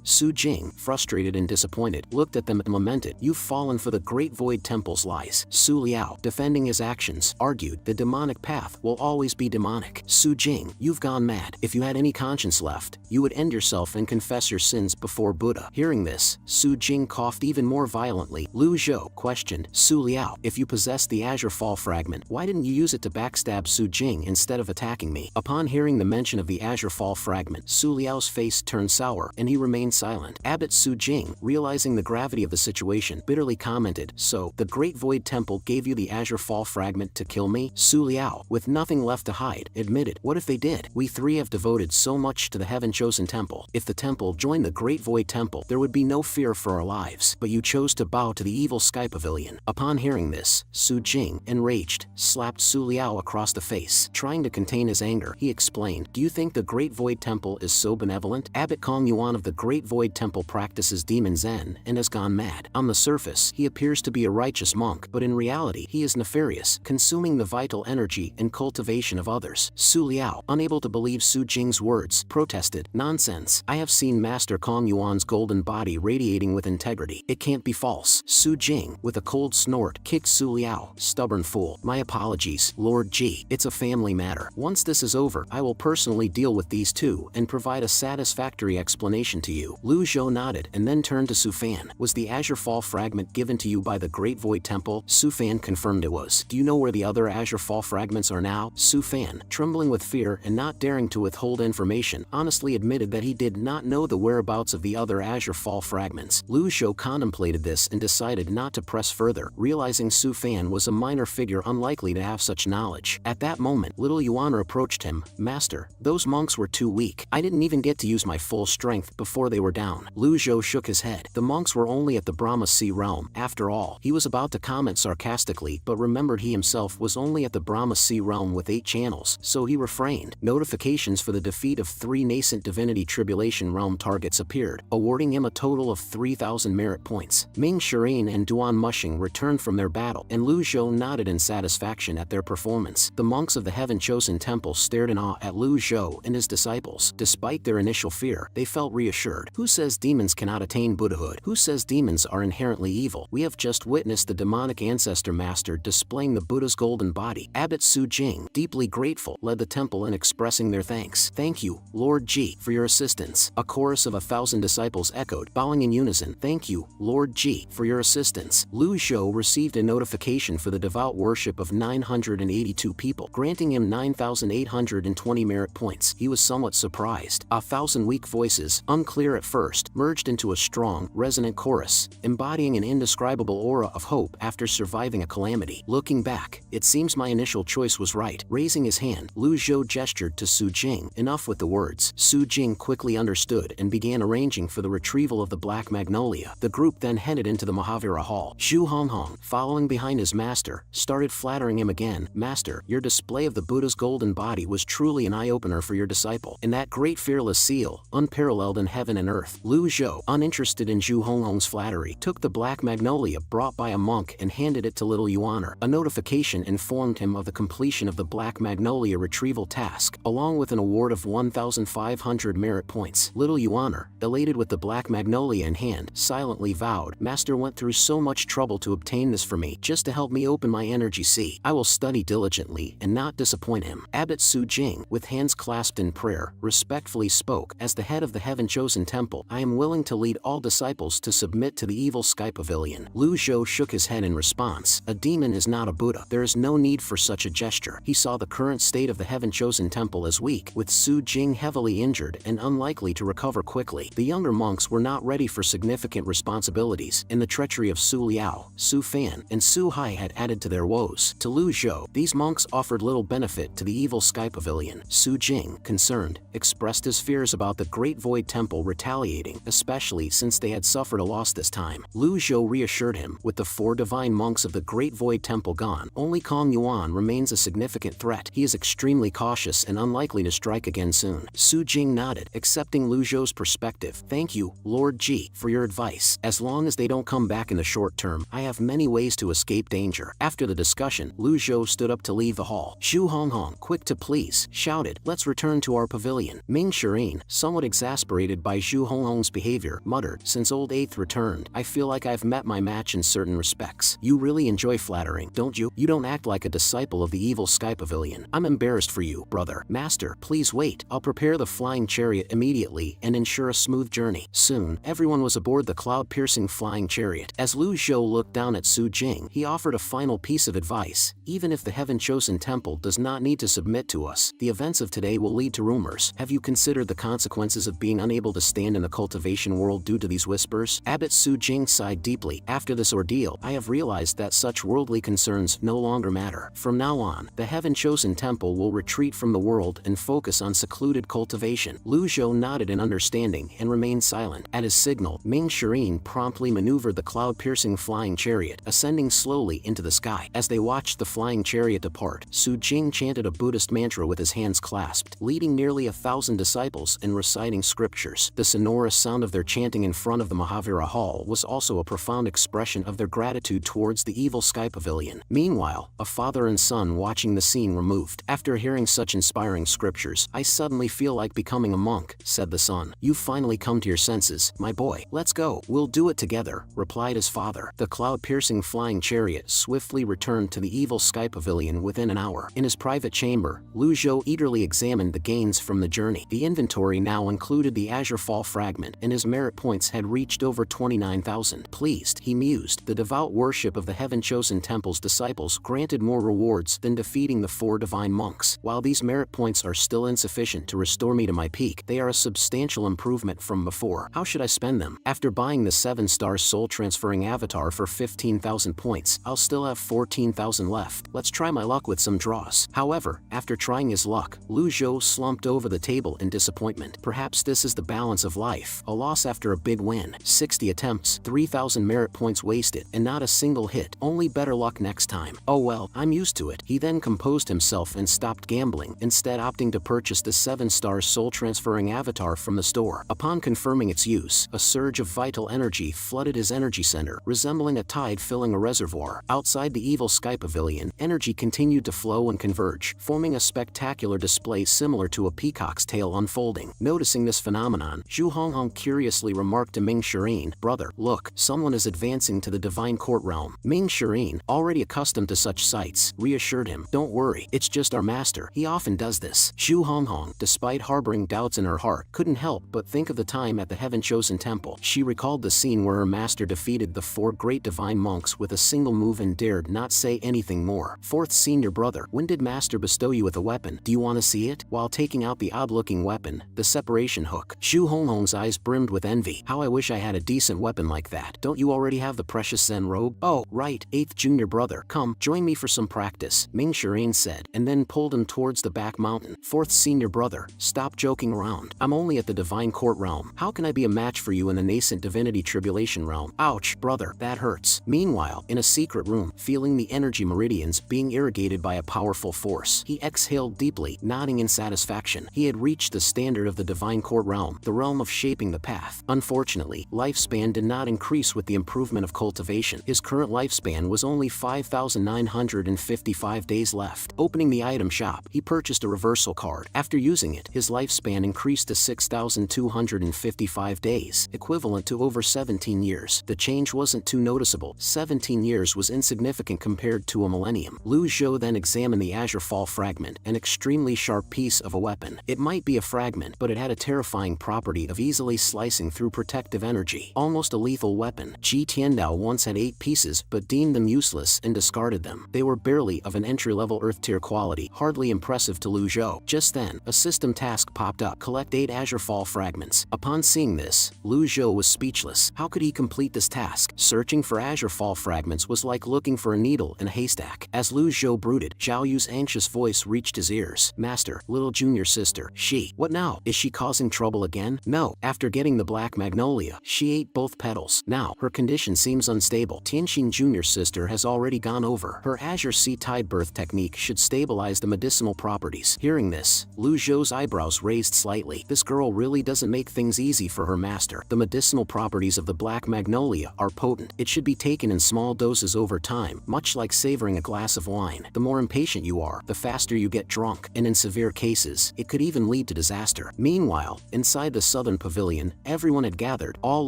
Su Jing, frustrated and disappointed, looked at them and lamented, you've fallen for the Great Void Temple's lies. Su Liao, defending his actions, argued, the demonic path will always be demonic. Su Jing, you've gone mad. If you had any conscience left, you would end yourself and confess your sins before Buddha. Hearing this, Su Jing coughed even more violently. Lu Zhou questioned, Su Liao, if you possessed the Azure Fall fragment, why didn't you use it to backstab Su Jing instead of attacking me? Upon hearing the mention of the Azure Fall fragment, Su Liao's face turned sour, and he remained silent. Abbot Su Jing, realizing the gravity of the situation, bitterly commented, so, the Great Void Temple gave you the Azure Fall fragment to kill me? Su Liao, with nothing left to hide, admitted, what if they did? We three have devoted so much to the Heaven-chosen temple. If the temple joined the Great Void Temple, there would be no fear for our lives, but you chose to bow to the evil Sky Pavilion. Upon hearing this, Su Jing, enraged, slapped Su Liao across the face. Trying to contain his anger, he explained, do you think the Great Void Temple is so benevolent? Abbot Kong Yuan of the Great Void Temple practices demon zen and has gone mad. On the surface, he appears to be a righteous monk, but in reality, he is nefarious, consuming the vital energy and cultivation of others. Su Liao, unable to believe Su Jing's words, protested, nonsense. I have seen Master Kong Yuan's golden body radiating with integrity. It can't be false. Su Jing, with a cold snort, kicked Su Liao. Stubborn fool. My apologies, Lord Ji. It's a family matter. Once this is over, I will personally deal with these two and provide a satisfactory explanation to you. Lu Zhou nodded and then turned to Su Fan. Was the Azure Fall fragment given to you by the Great Void Temple? Su Fan confirmed it was. Do you know where the other Azure Fall fragments are now? Su Fan, trembling with fear and not daring to withhold information, honestly admitted that he did not know the whereabouts of the other Azure Fall fragments. Lu Zhou contemplated this and decided not to press further, realizing Su Fan was a minor figure unlikely to have such knowledge. At that moment, little Yuan approached him. Master, those monks were too weak. I didn't even get to use my full strength before they were down. Lu Zhou shook his head. The monks were only at the Brahma Sea realm. After all, he was about to comment sarcastically, but remembered he himself was only at the Brahma Sea realm with 8 channels, so he refrained. Notifications for the defeat of 3 nascent divinity tribulation realm targets appeared, awarding him a total of 3,000 merit points. Ming Shirin and Duan Mushing returned from their battle, and Lu Zhou nodded in satisfaction at their performance. The monks of the Heaven-chosen temple stared in awe at Lu Zhou and his disciples. Despite their initial fear, they felt reassured. Who says demons cannot attain Buddhahood? Who says demons are inherently evil? We have just witnessed the demonic ancestor master displaying the Buddha's golden body. Abbot Su Jing, deeply grateful, led the temple in expressing their thanks. Thank you, Lord Ji, for your assistance. A chorus of 1,000 disciples echoed, bowing in unison. Thank you, Lord Ji, for your assistance. Lu Zhou received a notification for the devout worship of 982 people, granting him 9,820 merit points. He was somewhat surprised. 1,000 weak voices, unclear at first, merged into a strong, resonant chorus, embodying an indescribable aura of hope after surviving a calamity. Looking back, it seems my initial choice was right. Raising his hand, Lu Zhou gestured to Su Jing. Enough with the words. Su Jing quickly understood and began arranging for the retrieval of the Black Magnolia. The group then headed into the Mahavira Hall. Zhu Honghong, following behind his master, started flattering him again. Master, your display of the Buddha's golden body was truly an eye-opener for your disciple. And that great fearless seal, unparalleled in heaven and earth. Lu Zhou, uninterested in Zhu Honghong's flattery, took the Black Magnolia brought by a monk and handed it to little Yuaner. A notification informed him of the completion of the Black Magnolia retrieval task, along with an award of 1,500 merit points. Little Yuaner, elated with the Black Magnolia in hand, silently vowed, Master went through so much trouble to obtain this for me, just to help me open my energy sea. I will study diligently and not disappoint him. Abbot Su Jing, with hands clasped in prayer, respectfully spoke, as the head of the Heaven-chosen temple, I am willing to lead all disciples to submit to the evil Sky Pavilion. Lu Zhou shook his head in response. A demon is not a Buddha. There is no need for such a gesture. He saw the current state of the Heaven-chosen temple as weak, with Su Jing heavily injured and unlikely to recover quickly. The younger monks were not ready for significant responsibilities, and the treachery of Su Liao, Su Fan, and Su Hai had added to their woes. To Lu Zhou, these monks offered little benefit to the evil Sky Pavilion. Su Jing, concerned, expressed his fears about the Great Void Temple retaliating, especially since they had suffered a loss this time. Lu Zhou reassured him, with the 4 divine monks of the Great Void Temple gone, only Kong Yuan remains a significant threat. He is extremely cautious and unlikely to strike again soon. Su Jing nodded, accepting Lu Zhou's perspective. Thank you, Lord Ji, for your advice. As long as they don't come back in the short term, I have many ways to escape danger. After the discussion, Lu Zhou stood up to leave the hall. Xu Honghong, quick to please, shouted, let's return to our pavilion. Ming Shirin, somewhat exasperated by Xu Honghong's behavior, muttered, since old Eighth returned, I feel like I've met my match in certain respects. You really enjoy flattering, don't you? You don't act like a disciple of the evil Sky Pavilion. I'm embarrassed for you, brother. Master, please wait. I'll prepare the flying chariot immediately and ensure a smooth journey. Soon, everyone was aboard the cloud-piercing flying chariot. As Lu Zhou looked down at Su Jing, he offered a final piece of advice. Even if the Heaven-Chosen Temple does not need to submit to us, the events of today will lead to rumors. Have you considered the consequences of being unable to stand in the cultivation world due to these whispers? Abbot Su Jing sighed deeply. After this ordeal, I have realized that such worldly concerns no longer matter. From now on, the Heaven-Chosen Temple will retreat from the world and focus on secluded cultivation. Lu Zhou nodded in understanding and remained silent. At his signal, Ming Shirin promptly maneuvered the cloud-piercing flying chariot, ascending slowly into the sky. As they watched the flying chariot depart, Su Jing chanted a Buddhist mantra with his hands clasped, leading nearly 1,000 disciples in reciting scriptures. The sonorous sound of their chanting in front of the Mahavira Hall was also a profound expression of their gratitude towards the evil Sky Pavilion. Meanwhile, a father and son watching the scene were moved. After hearing such inspiring scriptures, I suddenly feel like becoming a monk, said the son. You've finally come to your senses, my boy. Let's go. We'll do it together, replied his father. The cloud-piercing flying chariot swiftly returned to the evil Sky Pavilion within an hour. In his private chamber, Lu Zhou eagerly examined the gains from the journey. The inventory now included the Azure Fall fragment, and his merit points had reached over 29,000. Pleased, he mused, the devout worship of the Heaven-Chosen Temple's disciples granted more rewards than defeating the 4 divine monks. While these merit points are still insufficient to restore me to my peak, they are a substantial improvement from before. How should I spend them? After buying the 7-star soul transferring avatar for 15,000 points, I'll still have 14,000 left. Let's try my luck with some draws. However, after trying his luck, Lu Zhou slumped over the table in disappointment. Perhaps this is the balance of life. A loss after a big win. 60 attempts, 3,000 merit points wasted, and not a single hit. Only better luck next time. Oh well, I'm used to it. He then composed himself and stopped gambling, instead opting to purchase the 7-star soul transferring avatar from the store. Upon confirming its use, a surge of vital energy flooded his energy center, resembling a tide filling a reservoir. Outside the evil Sky Pavilion, energy continued to flow and converge, forming a spectacular display similar to a peacock's tail unfolding. Noticing this phenomenon, Xu Honghong curiously remarked to Ming Shirin, brother, look, someone is advancing to the divine court realm. Ming Shirin, already accustomed to such sights, reassured him, don't worry, it's just our master. He often does this. Xu Honghong, despite harboring doubts in her heart, couldn't help but think of the time at the Heaven-Chosen Temple. She recalled the scene where her master defeated the 4 great divine monks with a single move and dared not say anything more. 4th senior brother, when did master bestow you with a weapon? Do you want to see it? While taking out the odd-looking weapon, the separation hook, Xu Honghong's eyes brimmed with envy. How I wish I had a decent weapon like that. Don't you already have the precious Zen robe? Oh, right, 8th junior brother, come, join me for some practice, Ming Shirin said, and then pulled him towards the back mountain. 4th senior brother, stop joking around. I'm only at the divine court realm. How can I be a match for you in the nascent divinity tribulation realm? Ouch, brother, that hurts. Meanwhile, in a secret room, feeling the energy meridians being irrigated by a powerful force, he exhaled deeply, nodding in satisfaction. He had reached the standard of the divine court realm, the realm of shaping the path. Unfortunately, lifespan did not increase with the improvement of cultivation. His current lifespan was only 5,955 days left. Opening the item shop, he purchased a reversal card. After using it, his lifespan increased to 6,255 days, equivalent to over 17 years. The change wasn't too noticeable. 17 years was insignificant compared to a millennium. Lu Zhou then examined the Azure Fall fragment, an extremely sharp piece of a weapon. It might be a fragment, but it had a terrifying property of easily slicing through protective energy. Almost a lethal weapon. Ji Tiandao once had 8 pieces, but deemed them useless and discarded them. They were barely of an entry-level Earth-tier quality, hardly impressive to Lu Zhou. Just then, a system task popped up. Collect 8 Azure Fall fragments. Upon seeing this, Lu Zhou was speechless. How could he complete this task? Searching for Azure Fall fragments was like looking for a needle in a haystack. As Lu Zhou brooded, Zhao Yu's anxious voice reached his ears. Master, little junior sister sister. What now? Is she causing trouble again? No. After getting the black magnolia, she ate both petals. Now, her condition seems unstable. Tianxin Jr.'s sister has already gone over. Her Azure Sea Tide birth technique should stabilize the medicinal properties. Hearing this, Lu Zhou's eyebrows raised slightly. This girl really doesn't make things easy for her master. The medicinal properties of the black magnolia are potent. It should be taken in small doses over time, much like savoring a glass of wine. The more impatient you are, the faster you get drunk, and in severe cases, it could even lead to disaster. Meanwhile, inside the southern pavilion, everyone had gathered, all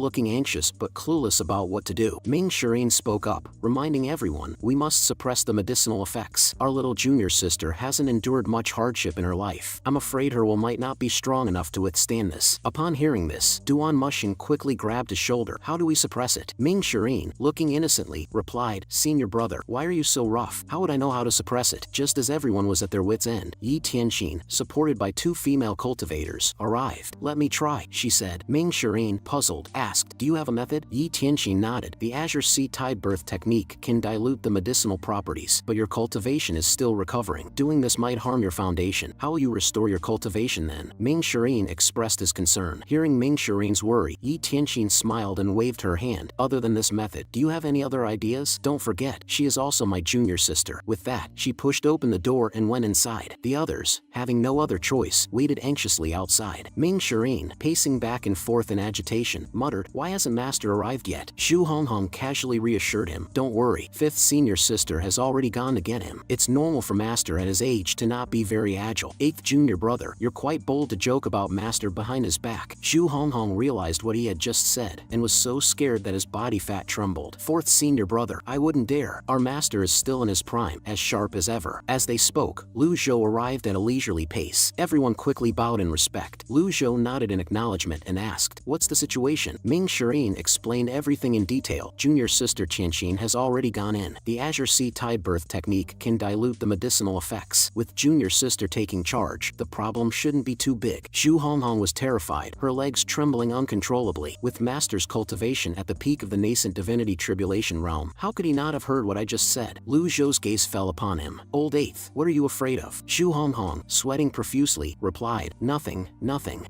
looking anxious but clueless about what to do. Ming Shireen spoke up, reminding everyone, we must suppress the medicinal effects. Our little junior sister hasn't endured much hardship in her life. I'm afraid her will might not be strong enough to withstand this. Upon hearing this, Duan Mushing quickly grabbed his shoulder. How do we suppress it? Ming Shireen, looking innocently, replied, Senior brother, why are you so rough? How would I know how to suppress it? Just as everyone was at their wits' end, Yi Tianxin, supported by 2 female cultivators, arrived. Let me try, she said. Ming Shireen, puzzled, asked, do you have a method? Yi Tianxin nodded. The Azure Sea Tide birth technique can dilute the medicinal properties, but your cultivation is still recovering. Doing this might harm your foundation. How will you restore your cultivation then? Ming Shireen expressed his concern. Hearing Ming Shireen's worry, Yi Tianxin smiled and waved her hand. Other than this method, do you have any other ideas? Don't forget, she is also my junior sister. With that, she pushed open the door and went inside. The others, having no other choice, waited anxiously outside. Ming Shireen, pacing back and forth in agitation, muttered, why hasn't Master arrived yet? Xu Honghong casually reassured him, don't worry, 5th senior sister has already gone to get him. It's normal for Master at his age to not be very agile. 8th junior brother, you're quite bold to joke about Master behind his back. Xu Honghong realized what he had just said, and was so scared that his body fat trembled. 4th senior brother, I wouldn't dare. Our Master is still in his prime, as sharp as ever. As they spoke, Lu Zhou arrived at a leisurely pace. Everyone quickly bowed in respect. Lu Zhou nodded in acknowledgement and asked, what's the situation? Ming Shireen explained everything in detail. Junior sister Tianxin has already gone in. The Azure Sea Tide birth technique can dilute the medicinal effects. With junior sister taking charge, the problem shouldn't be too big. Xu Honghong was terrified, her legs trembling uncontrollably. With Master's cultivation at the peak of the nascent divinity tribulation realm, how could he not have heard what I just said? Lu Zhou's gaze fell upon him. Old 8th, what are you afraid of? Xu Honghong, sweating profusely, replied, nothing.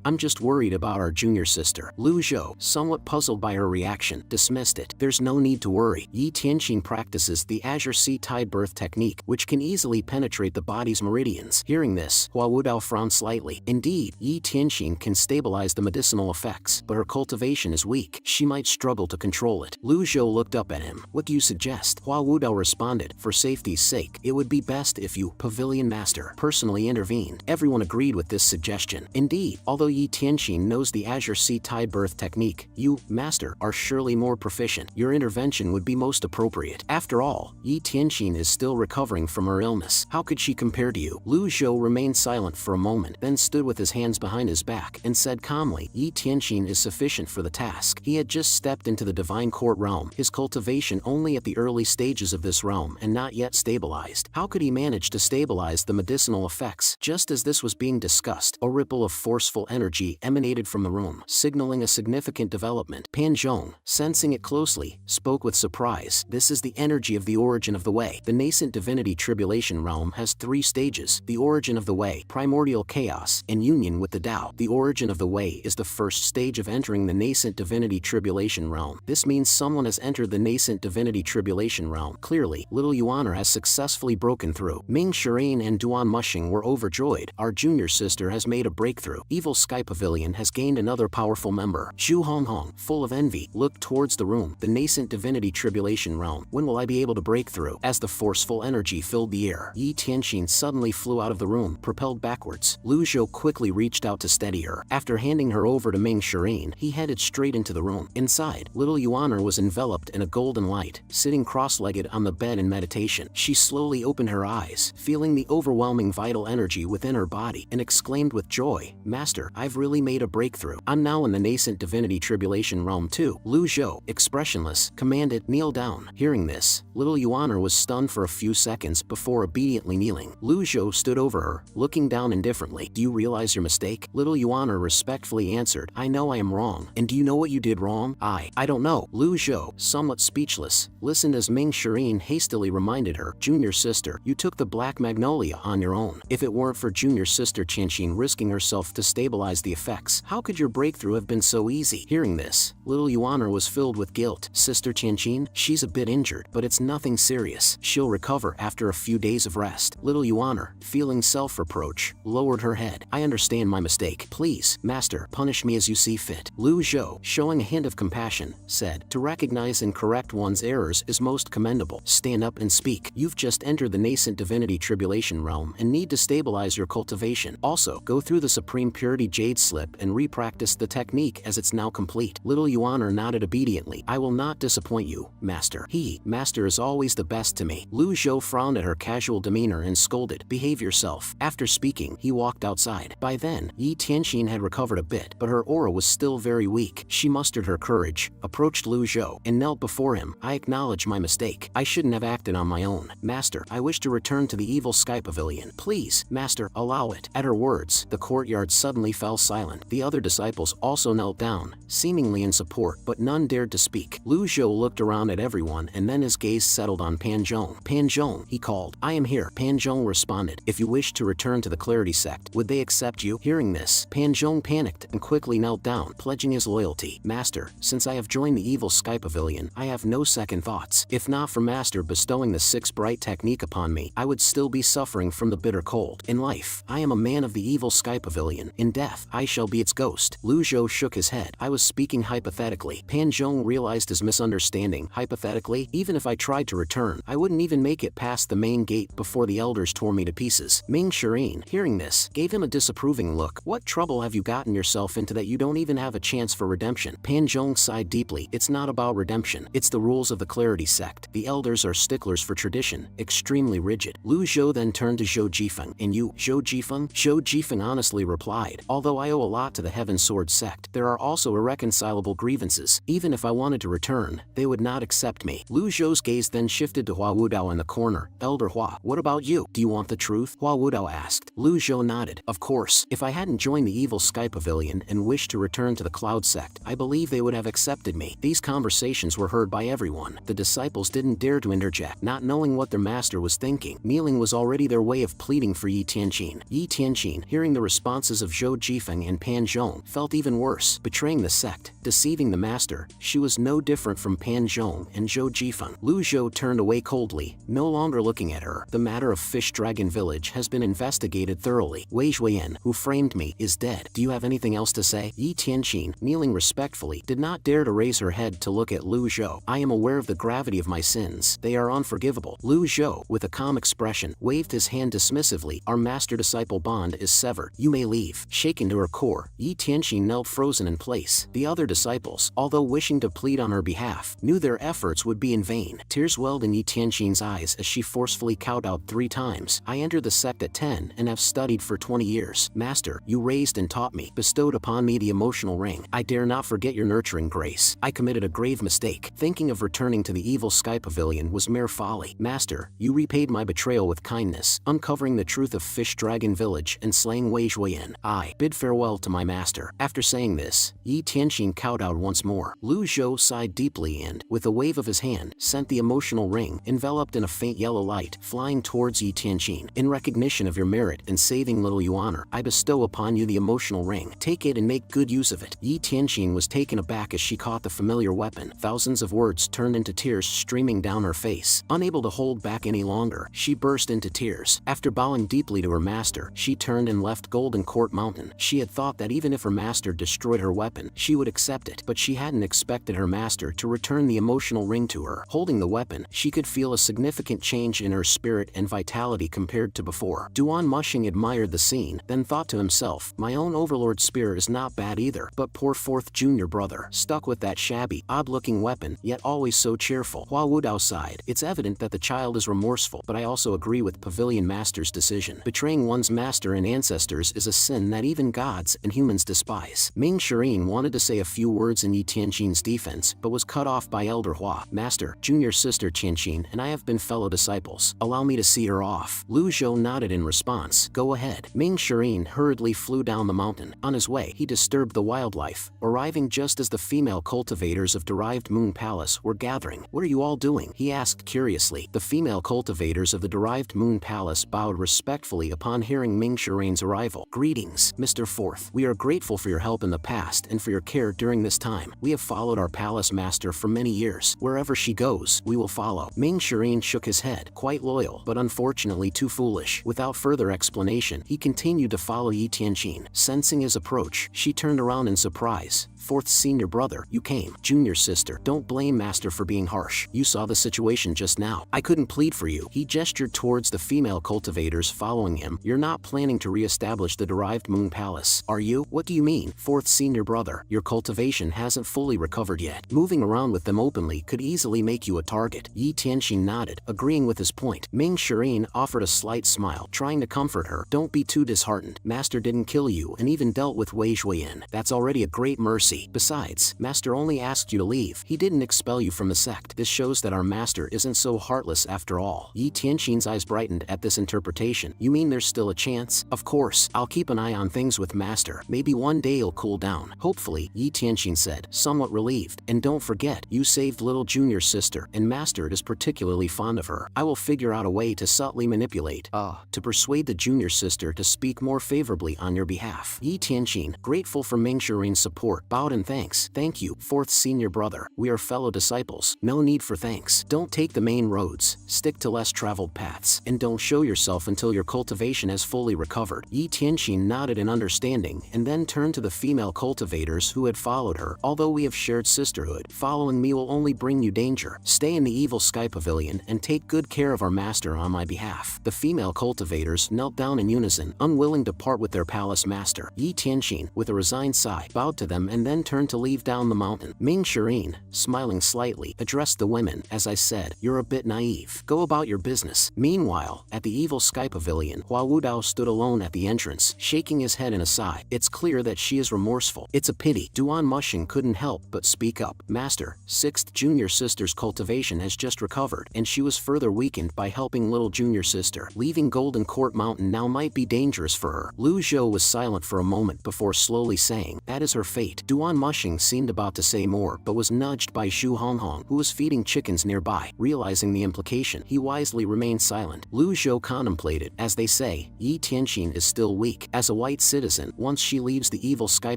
I'm just worried about our junior sister. Lu Zhou, somewhat puzzled by her reaction, dismissed it. There's no need to worry. Yi Tianxin practices the Azure Sea Tide birth technique, which can easily penetrate the body's meridians. Hearing this, Hua Wudao frowned slightly. Indeed, Yi Tianxin can stabilize the medicinal effects, but her cultivation is weak. She might struggle to control it. Lu Zhou looked up at him. What do you suggest? Hua Wudao responded, for safety's sake, it would be best if you, Pavilion Master, personally intervened. Everyone agreed with this suggestion. Indeed, although Yi Tianxin knows the Azure Sea Tide birth technique, you, Master, are surely more proficient. Your intervention would be most appropriate. After all, Yi Tianxin is still recovering from her illness. How could she compare to you? Lu Zhou remained silent for a moment, then stood with his hands behind his back, and said calmly, Yi Tianxin is sufficient for the task. He had just stepped into the divine court realm, his cultivation only at the early stages of this realm and not yet stabilized. How could he manage to stabilize the medicinal effects? Just as this was being discussed, a ripple of forceful energy emanated from the room, signaling a significant development. Pan Zhong, sensing it closely, spoke with surprise. This is the energy of the origin of the way. The nascent divinity tribulation realm has 3 stages: the origin of the way, primordial chaos, and union with the Tao. The origin of the way is the first stage of entering the nascent divinity tribulation realm. This means someone has entered the nascent divinity tribulation realm. Clearly, little Yuaner has successfully broken through. Ming Shireen and Duan Mushing were overjoyed. Our junior sister has made a breakthrough. Evil Sky Pavilion has gained another powerful member. Xu Honghong, full of envy, looked towards the room. The nascent divinity tribulation realm. When will I be able to break through? As the forceful energy filled the air, Yi Tianxin suddenly flew out of the room, propelled backwards. Lu Zhou quickly reached out to steady her. After handing her over to Ming Shireen, he headed straight into the room. Inside, little Yuaner was enveloped in a golden light, sitting cross-legged on the bed in meditation. She slowly opened her eyes, feeling the overwhelming vital energy within her body, and exclaimed with joy, Master, I've really made a breakthrough. I'm now in the nascent divinity tribulation realm too. Lu Zhou, expressionless, commanded, kneel down. Hearing this, little Yuaner was stunned for a few seconds before obediently kneeling. Lu Zhou stood over her, looking down indifferently. Do you realize your mistake? Little Yuaner respectfully answered, I know I am wrong. And do you know what you did wrong? I don't know. Lu Zhou, somewhat speechless, listened as Ming Shireen hastily reminded her, Junior sister, you took the black magnolia on your own. If it weren't for junior sister Sister Qianxin risking herself to stabilize the effects. How could your breakthrough have been so easy? Hearing this, little Yuan was filled with guilt. Sister Qianxin, she's a bit injured, but it's nothing serious. She'll recover after a few days of rest. Little Yuan, feeling self-reproach, lowered her head. I understand my mistake. Please, Master, punish me as you see fit. Lu Zhou, showing a hint of compassion, said, to recognize and correct one's errors is most commendable. Stand up and speak. You've just entered the nascent divinity tribulation realm and need to stabilize your cultivation. Also, go through the Supreme Purity Jade Slip and re-practice the technique as it's now complete. Little Yuan nodded obediently. I will not disappoint you, Master. Master is always the best to me. Lu Zhou frowned at her casual demeanor and scolded, behave yourself. After speaking, he walked outside. By then, Yi Tianxin had recovered a bit, but her aura was still very weak. She mustered her courage, approached Lu Zhou, and knelt before him. I acknowledge my mistake. I shouldn't have acted on my own. Master, I wish to return to the evil sky pavilion. Please, Master, allow it. At her words, the courtyard suddenly fell silent. The other disciples also knelt down, seemingly in support, but none dared to speak. Lu Zhou looked around at everyone and then his gaze settled on Pan Zhong. Pan Zhong, he called. I am here. Pan Zhong responded. If you wish to return to the Clarity Sect, would they accept you? Hearing this, Pan Zhong panicked and quickly knelt down, pledging his loyalty. Master, since I have joined the evil sky pavilion, I have no second thoughts. If not for Master bestowing the Six Bright technique upon me, I would still be suffering from the bitter cold. In life, I am a man of the evil sky pavilion. In death, I shall be its ghost. Lu Zhou shook his head. I was speaking hypothetically. Pan Zhong realized his misunderstanding. Hypothetically, even if I tried to return, I wouldn't even make it past the main gate before the elders tore me to pieces. Ming Shirin, hearing this, gave him a disapproving look. What trouble have you gotten yourself into that you don't even have a chance for redemption? Pan Zhong sighed deeply. It's not about redemption. It's the rules of the Clarity Sect. The elders are sticklers for tradition, extremely rigid. Lu Zhou then turned to Zhou Jifeng. And you, Zhou Jifeng? Zhou Jifeng honestly replied. Although I owe a lot to the Heaven Sword Sect, there are also irreconcilable grievances. Even if I wanted to return, they would not accept me. Lu Zhou's gaze then shifted to Hua Wudao in the corner. Elder Hua, what about you? Do you want the truth? Hua Wudao asked. Lu Zhou nodded. Of course, if I hadn't joined the evil sky pavilion and wished to return to the Cloud Sect, I believe they would have accepted me. These conversations were heard by everyone. The disciples didn't dare to interject, not knowing what their master was thinking. Kneeling was already their way of pleading for Yi Tianxin. Yi Tianxin, hearing the responses of Zhou Jifeng and Pan Zhong, felt even worse. Betraying the sect, deceiving the master, she was no different from Pan Zhong and Zhou Jifeng. Lu Zhou turned away coldly, no longer looking at her. The matter of Fish Dragon Village has been investigated thoroughly. Wei Zhuoyan, who framed me, is dead. Do you have anything else to say? Yi Tianxin, kneeling respectfully, did not dare to raise her head to look at Lu Zhou. I am aware of the gravity of my sins. They are unforgivable. Lu Zhou, with a calm expression, waved his hand dismissively. Our master-disciple bond is severed. You may leave. Shaken to her core, Yi Tianxin knelt frozen in place. The other disciples, although wishing to plead on her behalf, knew their efforts would be in vain. Tears welled in Yi Tianxin's eyes as she forcefully cowed out 3 times. I entered the sect at 10 and have studied for 20 years. Master, you raised and taught me, bestowed upon me the emotional ring. I dare not forget your nurturing grace. I committed a grave mistake. Thinking of returning to the evil sky pavilion was mere folly. Master, you repaid my betrayal with kindness, uncovering the truth of Fish Dragon Village and slaying Wei Zhuoyan. I bid farewell to my master. After saying this, Yi Tianxin cowed out once more. Lu Zhou sighed deeply and, with a wave of his hand, sent the emotional ring, enveloped in a faint yellow light, flying towards Yi Tianxin. In recognition of your merit in saving little Yuan, I bestow upon you the emotional ring. Take it and make good use of it. Yi Tianxin was taken aback as she caught the familiar weapon. Thousands of words turned into tears streaming down her face. Unable to hold back any longer, she burst into tears. After bowing deeply to her master, she turned and left Golden Court Mountain. She had thought that even if her master destroyed her weapon, she would accept it, but she hadn't expected her master to return the emotional ring to her. Holding the weapon, she could feel a significant change in her spirit and vitality compared to before. Duan Mushing admired the scene, then thought to himself, my own overlord spear is not bad either, but poor 4th junior brother, stuck with that shabby, odd-looking weapon, yet always so cheerful. Hua Wudao sighed. It's evident that the child is remorseful, but I also agree with Pavilion Master's decision. Betraying one's master and ancestors is a sin that even gods and humans despise. Ming Shirin wanted to say a few words in Yi Tianxin's defense, but was cut off by Elder Hua. Master, junior sister Qianxin and I have been fellow disciples. Allow me to see her off. Lu Zhou nodded in response. Go ahead. Ming Shirin hurriedly flew down the mountain. On his way, he disturbed the wildlife, arriving just as the female cultivators of Derived Moon Palace were gathering. What are you all doing? He asked curiously. The female cultivators of the Derived Moon Palace bowed respectfully upon hearing Ming Ming Shirain's arrival. Greetings, Mr. Fourth. We are grateful for your help in the past and for your care during this time. We have followed our palace master for many years. Wherever she goes, we will follow. Ming Shirain shook his head, quite loyal, but unfortunately too foolish. Without further explanation, he continued to follow Yi Tianqin. Sensing his approach, she turned around in surprise. Fourth's senior brother, you came. Junior sister, don't blame master for being harsh. You saw the situation just now. I couldn't plead for you. He gestured towards the female cultivators following him. You're not planning to re-establish the derived moon palace, are you? What do you mean? Fourth's senior brother, your cultivation hasn't fully recovered yet. Moving around with them openly could easily make you a target. Yi Tianqin nodded, agreeing with his point. Ming Shirain offered a slight smile, trying to comfort her. Don't be too disheartened. Master didn't kill you and even dealt with Wei Zhuoyan. That's already a great mercy. Besides, master only asked you to leave. He didn't expel you from the sect. This shows that our master isn't so heartless after all. Yi Tianqin's eyes brightened at this interpretation. You mean there's still a chance? Of course, I'll keep an eye on things with master. Maybe one day he'll cool down. Hopefully, Yi Tianqin said, somewhat relieved. And don't forget, you saved little junior sister, and master is particularly fond of her. I will figure out a way to subtly manipulate, to persuade the junior sister to speak more favorably on your behalf. Yi Tianqin, grateful for Ming Shirain's support, bowed in thanks. Thank you, fourth senior brother. We are fellow disciples. No need for thanks. Don't take the main roads. Stick to less traveled paths. And don't show yourself until your cultivation has fully recovered. Yi Tianqin nodded in understanding and then turned to the female cultivators who had followed her. Although we have shared sisterhood, following me will only bring you danger. Stay in the evil sky pavilion and take good care of our master on my behalf. The female cultivators knelt down in unison, unwilling to part with their palace master. Yi Tianqin, with a resigned sigh, bowed to them and then turned to leave down the mountain. Ming Shirain, smiling slightly, addressed the women. As I said, you're a bit naive. Go about your business. Meanwhile, at the evil sky pavilion, Hua Wudao stood alone at the entrance, shaking his head in a sigh. It's clear that she is remorseful. It's a pity. Duan Mushing couldn't help but speak up. Master, sixth junior sister's cultivation has just recovered, and she was further weakened by helping little junior sister. Leaving Golden Court Mountain now might be dangerous for her. Lu Zhou was silent for a moment before slowly saying, that is her fate. Duan Mushing seemed about to say more but was nudged by Xu Honghong, who was feeding chickens nearby. Realizing the implication, he wisely remained silent. Lu Zhou contemplated. As they say, Yi Tianqin is still weak. As a white citizen, once she leaves the evil sky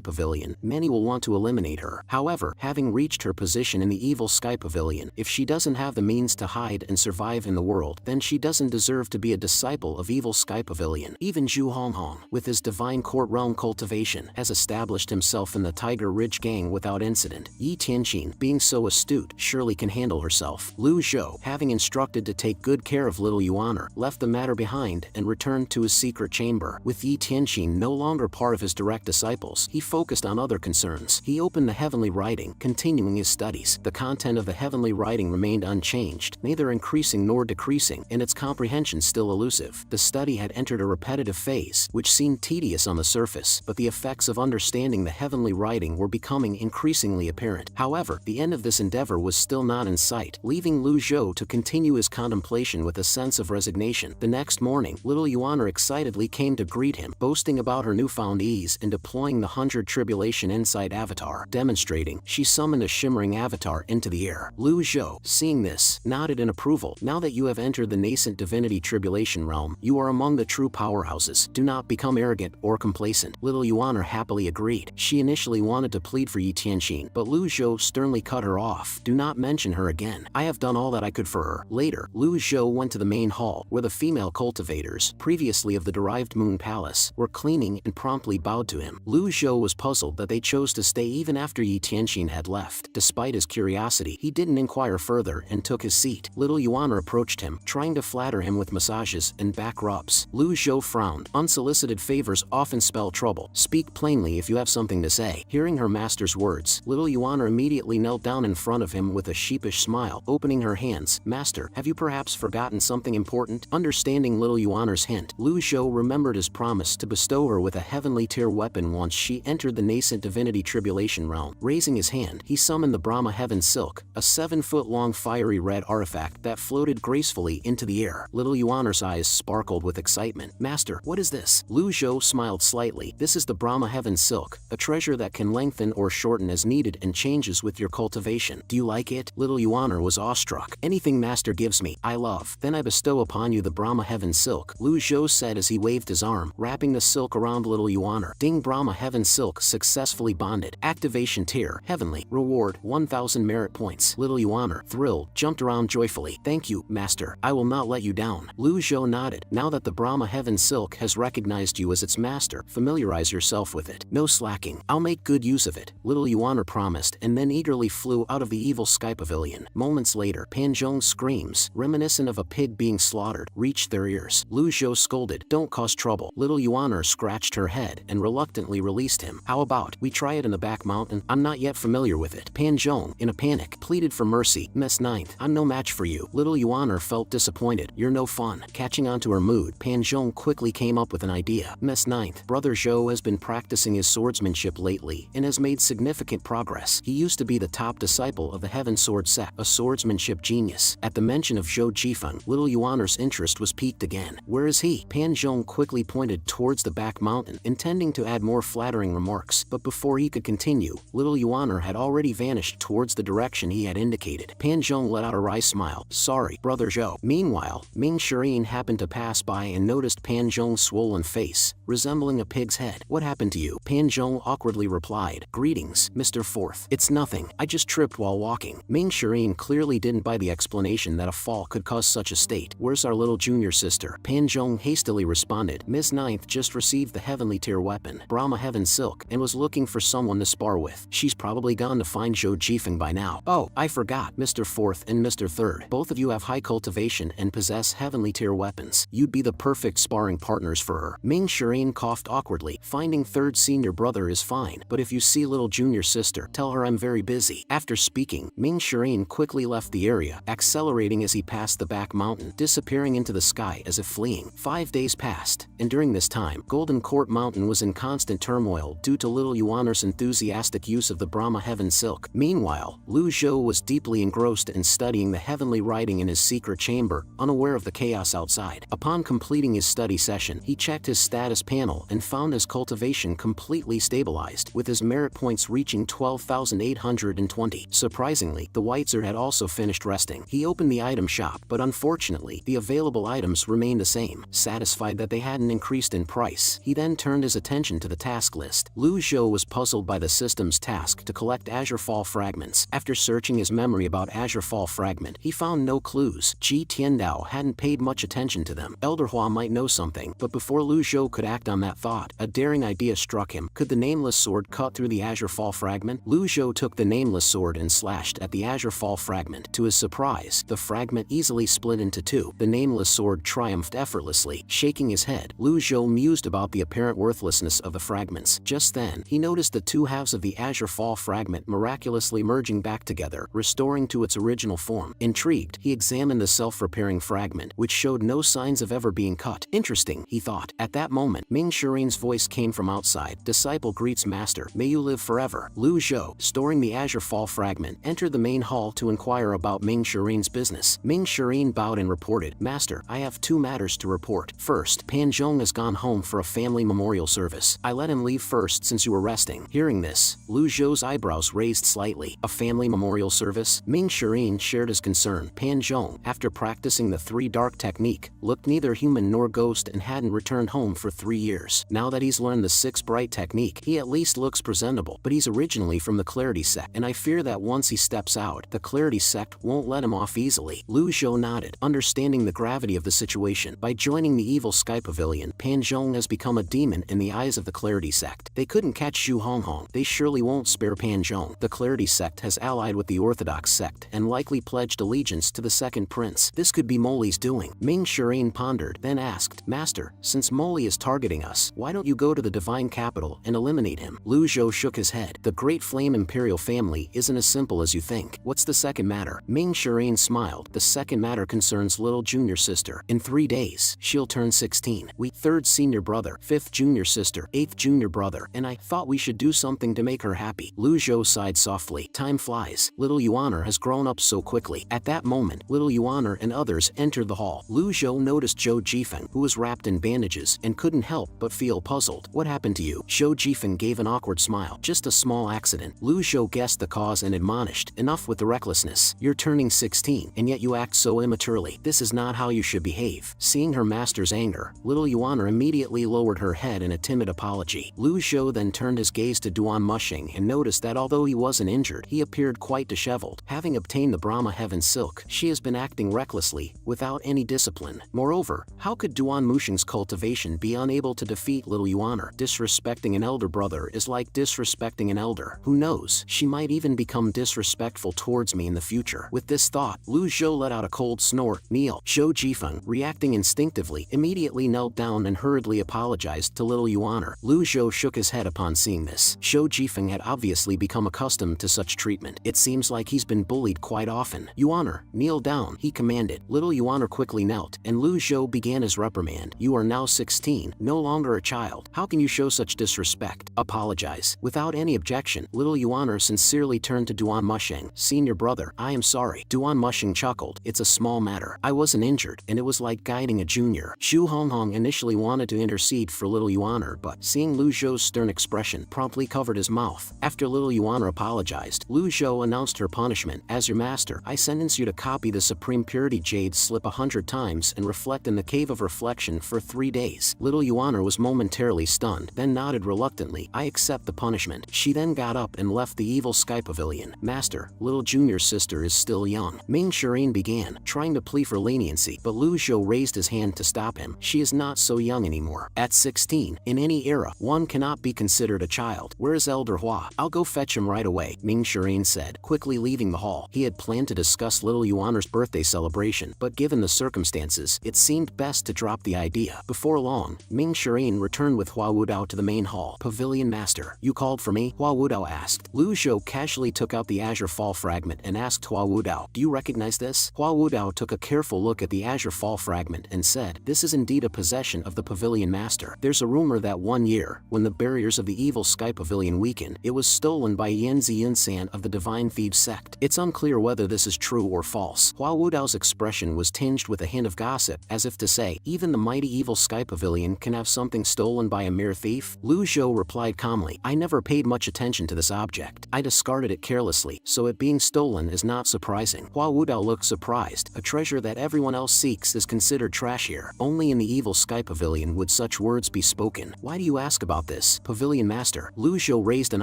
pavilion, many will want to eliminate her. However, having reached her position in the evil sky pavilion, if she doesn't have the means to hide and survive in the world, then she doesn't deserve to be a disciple of evil sky pavilion. Even Xu Honghong, with his divine court realm cultivation, has established himself in the Tiger Ridge gang without incident. Yi Tianqin, being so astute, surely can handle herself. Lu Zhou, having instructed to take good care of little Yuaner, left the matter behind and returned to his secret chamber. With Yi Tianqin no longer part of his direct disciples, he focused on other concerns. He opened the heavenly writing, continuing his studies. The content of the heavenly writing remained unchanged, neither increasing nor decreasing, and its comprehension still elusive. The study had entered a repetitive phase, which seemed tedious on the surface, but the effects of understanding the heavenly writing were becoming increasingly apparent. However, the end of this endeavor was still not in sight, leaving Lu Zhou to continue his contemplation with a sense of resignation. The next morning, little Yuaner excitedly came to greet him, boasting about her newfound ease in deploying the 100 Tribulation Insight avatar. Demonstrating, she summoned a shimmering avatar into the air. Lu Zhou, seeing this, nodded in approval. Now that you have entered the nascent divinity tribulation realm, you are among the true powerhouses. Do not become arrogant or complacent. Little Yuaner happily agreed. She initially wanted to plead for Yi Tianqin, but Lu Zhou sternly cut her off. Do not mention her again. I have done all that I could for her. Later, Lu Zhou went to the main hall, where the female cultivators, previously of the derived moon palace, were cleaning and promptly bowed to him. Lu Zhou was puzzled that they chose to stay even after Yi Tianqin had left. Despite his curiosity, he didn't inquire further and took his seat. Little Yuaner approached him, trying to flatter him with massages and back rubs. Lu Zhou frowned. Unsolicited favors often spell trouble. Speak plainly if you have something to say. Hearing her master's words, little Yuaner immediately knelt down in front of him with a sheepish smile, opening her hands. Master, have you perhaps forgotten something important? Understanding little Yuaner's hint, Lu Zhou remembered his promise to bestow her with a heavenly tier weapon once she entered the nascent divinity tribulation realm. Raising his hand, he summoned the Brahma Heaven Silk, a 7-foot-long fiery red artifact that floated gracefully into the air. Little Yuaner's eyes sparkled with excitement. Master, what is this? Lu Zhou smiled slightly. This is the Brahma Heaven Silk, a treasure that can lengthen lengthen or shorten as needed and changes with your cultivation. Do you like it? Little Yuaner was awestruck. Anything master gives me, I love. Then I bestow upon you the Brahma Heaven Silk, Lu Zhou said as he waved his arm, wrapping the silk around little Yuaner. Ding, Brahma Heaven Silk successfully bonded. Activation tier, heavenly. Reward, 1000 merit points. Little Yuaner, thrilled, jumped around joyfully. Thank you, master. I will not let you down. Lu Zhou nodded. Now that the Brahma Heaven Silk has recognized you as its master, familiarize yourself with it. No slacking. I'll make good use of it, little Yuaner promised, and then eagerly flew out of the evil sky pavilion. Moments later, Pan Zhong's screams, reminiscent of a pig being slaughtered, reached their ears. Lu Zhou scolded, "Don't cause trouble." Little Yuaner scratched her head and reluctantly released him. "How about we try it in the back mountain? I'm not yet familiar with it." Pan Zhong, in a panic, pleaded for mercy. "Miss Ninth, I'm no match for you." Little Yuaner felt disappointed. "You're no fun." Catching on to her mood, Pan Zhong quickly came up with an idea. "Miss Ninth, Brother Zhou has been practicing his swordsmanship lately and has made significant progress. He used to be the top disciple of the Heaven Sword sect, a swordsmanship genius." At the mention of Zhou Jifeng, little Yuaner's interest was piqued again. "Where is he?" Pan Zhong quickly pointed towards the back mountain, intending to add more flattering remarks, but before he could continue, little Yuaner had already vanished towards the direction he had indicated. Pan Zhong let out a wry smile. "Sorry, Brother Zhou." Meanwhile, Ming Shirin happened to pass by and noticed Pan Zhong's swollen face, resembling a pig's head. "What happened to you?" Pan Zhong awkwardly replied. "Greetings, Mr. Fourth. It's nothing. I just tripped while walking." Ming Shirin clearly didn't buy the explanation that a fall could cause such a state. "Where's our little junior sister?" Pan Zhong hastily responded. "Miss Ninth just received the heavenly tier weapon, Brahma Heaven Silk, and was looking for someone to spar with. She's probably gone to find Zhou Jifeng by now." "Oh, I forgot, Mr. Fourth and Mr. Third. Both of you have high cultivation and possess heavenly tier weapons. You'd be the perfect sparring partners for her." Ming Shirin coughed awkwardly. "Finding third senior brother is fine, but if you see little junior sister, tell her I'm very busy." After speaking, Ming Shirin quickly left the area, accelerating as he passed the back mountain, disappearing into the sky as if fleeing. 5 days passed, and during this time, Golden Court Mountain was in constant turmoil due to little Yuaner's enthusiastic use of the Brahma Heaven Silk. Meanwhile, Lu Zhou was deeply engrossed in studying the heavenly writing in his secret chamber, unaware of the chaos outside. Upon completing his study session, he checked his status panel and found his cultivation completely stabilized, with his merit points reaching 12,820. Surprisingly, the Whitezer had also finished resting. He opened the item shop, but unfortunately, the available items remained the same. Satisfied that they hadn't increased in price, he then turned his attention to the task list. Lu Zhou was puzzled by the system's task to collect Azure Fall fragments. After searching his memory about Azure Fall fragment, he found no clues. Ji Tiandao hadn't paid much attention to them. Elder Hua might know something, but before Lu Zhou could act on that thought, a daring idea struck him. Could the Nameless Sword cut through the Azure Fall fragment? Lu Zhou took the Nameless Sword and slashed at the Azure Fall fragment. To his surprise, the fragment easily split into two. The Nameless Sword triumphed effortlessly. Shaking his head, Lu Zhou mused about the apparent worthlessness of the fragments. Just then, he noticed the two halves of the Azure Fall fragment miraculously merging back together, restoring to its original form. Intrigued, he examined the self-repairing fragment, which showed no signs of ever being cut. Interesting, he thought. At that moment, Ming Shirin's voice came from outside. "Disciple greets master. May you live forever." Lu Zhou, storing the Azure Fall fragment, entered the main hall to inquire about Ming Shirin's business. Ming Shirin bowed and reported, "Master, I have 2 matters to report. First, Pan Zhong has gone home for a family memorial service. I let him leave first since you were resting." Hearing this, Lu Zhou's eyebrows raised slightly. "A family memorial service?" Ming Shirin shared his concern. Pan Zhong, after practicing the 3 dark technique, looked neither human nor ghost and hadn't returned home for 3 years. Now that he's learned the 6 bright technique, he at least looks presentable, but he's originally from the Clarity sect, and I fear that once he steps out, the Clarity sect won't let him off easily. Lu Zhou nodded, understanding the gravity of the situation. By joining the evil sky pavilion, Pan Zhong has become a demon in the eyes of the Clarity sect. They couldn't catch Xu Honghong. They surely won't spare Pan Zhong. The Clarity sect has allied with the Orthodox sect and likely pledged allegiance to the second prince. This could be Moli's doing. Ming Shirin pondered, then asked, "Master, since Moli is targeting us, why don't you go to the divine capital and eliminate him?" Lu Zhou shook his head. "The Great Flame Imperial family isn't as simple as you think." "What's the second matter?" Ming Shirin smiled. "The second matter concerns little junior sister. In 3 days, she'll turn 16. We, 3rd senior brother, 5th junior sister, 8th junior brother, and I thought we should do something to make her happy." Lu Zhou sighed softly. Time flies. Little Yuaner has grown up so quickly. At that moment, little Yuaner and others entered the hall. Lu Zhou noticed Zhou Jifeng, who was wrapped in bandages, and couldn't help but feel puzzled. "What happened to you?" Zhou Jifeng gave an awkward smile. smile. Just a small accident. Lu Zhou guessed the cause and admonished, enough with the recklessness. You're turning 16, and yet you act so immaturely. This is not how you should behave. Seeing her master's anger, little Yuan immediately lowered her head in a timid apology. Lu Zhou then turned his gaze to Duan Mushing and noticed that although he wasn't injured, he appeared quite disheveled. Having obtained the Brahma Heaven Silk, she has been acting recklessly, without any discipline. Moreover, how could Duan Mushing's cultivation be unable to defeat little Yuaner? Disrespecting an elder brother is like disrespecting an elder. Who knows, she might even become disrespectful towards me in the future. With this thought, Lu Zhou let out a cold snort. Kneel. Zhou Jifeng, reacting instinctively, immediately knelt down and hurriedly apologized to little Yuaner. Lu Zhou shook his head upon seeing this. Zhou Jifeng had obviously become accustomed to such treatment. It seems like he's been bullied quite often. Yuaner, kneel down, he commanded. Little Yuaner quickly knelt, and Lu Zhou began his reprimand. You are now 16, no longer a child. How can you show such disrespect? Apologize. Without any objection, little Yuaner sincerely turned to Duan Mushing. Senior brother, I am sorry. Duan Mushing chuckled. It's a small matter. I wasn't injured, and it was like guiding a junior. Zhu Honghong initially wanted to intercede for little Yuaner, but seeing Lu Zhou's stern expression, promptly covered his mouth. After little Yuaner apologized, Lu Zhou announced her punishment. As your master, I sentence you to copy the Supreme Purity Jade slip 100 times and reflect in the Cave of Reflection for 3 days. Little Yuaner was momentarily stunned, then nodded reluctantly. I accept the punishment. She then got up and left the evil sky pavilion. Master, little junior sister is still young. Ming Shirin began, trying to plead for leniency, but Lu Zhou raised his hand to stop him. She is not so young anymore. At 16, in any era, one cannot be considered a child. Where is Elder Hua? I'll go fetch him right away, Ming Shirin said, quickly leaving the hall. He had planned to discuss little Yuaner's birthday celebration, but given the circumstances, it seemed best to drop the idea. Before long, Ming Shirin returned with Hua Wudao to the main hall. Pavilion Master, you called for me? Hua Wudao asked. Lu Zhou casually took out the Azure Fall fragment and asked Hua Wudao, do you recognize this? Hua Wudao took a careful look at the Azure Fall fragment and said, this is indeed a possession of the Pavilion Master. There's a rumor that one year, when the barriers of the evil Sky Pavilion weakened, it was stolen by Yanzi Yunsan of the Divine Thieves sect. It's unclear whether this is true or false. Hua Wudao's expression was tinged with a hint of gossip, as if to say, even the mighty evil Sky Pavilion can have something stolen by a mere thief? Lu Zhou replied calmly, I never paid much attention to this object. I discarded it carelessly, so it being stolen is not surprising. Hua Wudao looked surprised. A treasure that everyone else seeks is considered trash here. Only in the evil Sky Pavilion would such words be spoken. Why do you ask about this? Pavilion Master. Lu Zhou raised an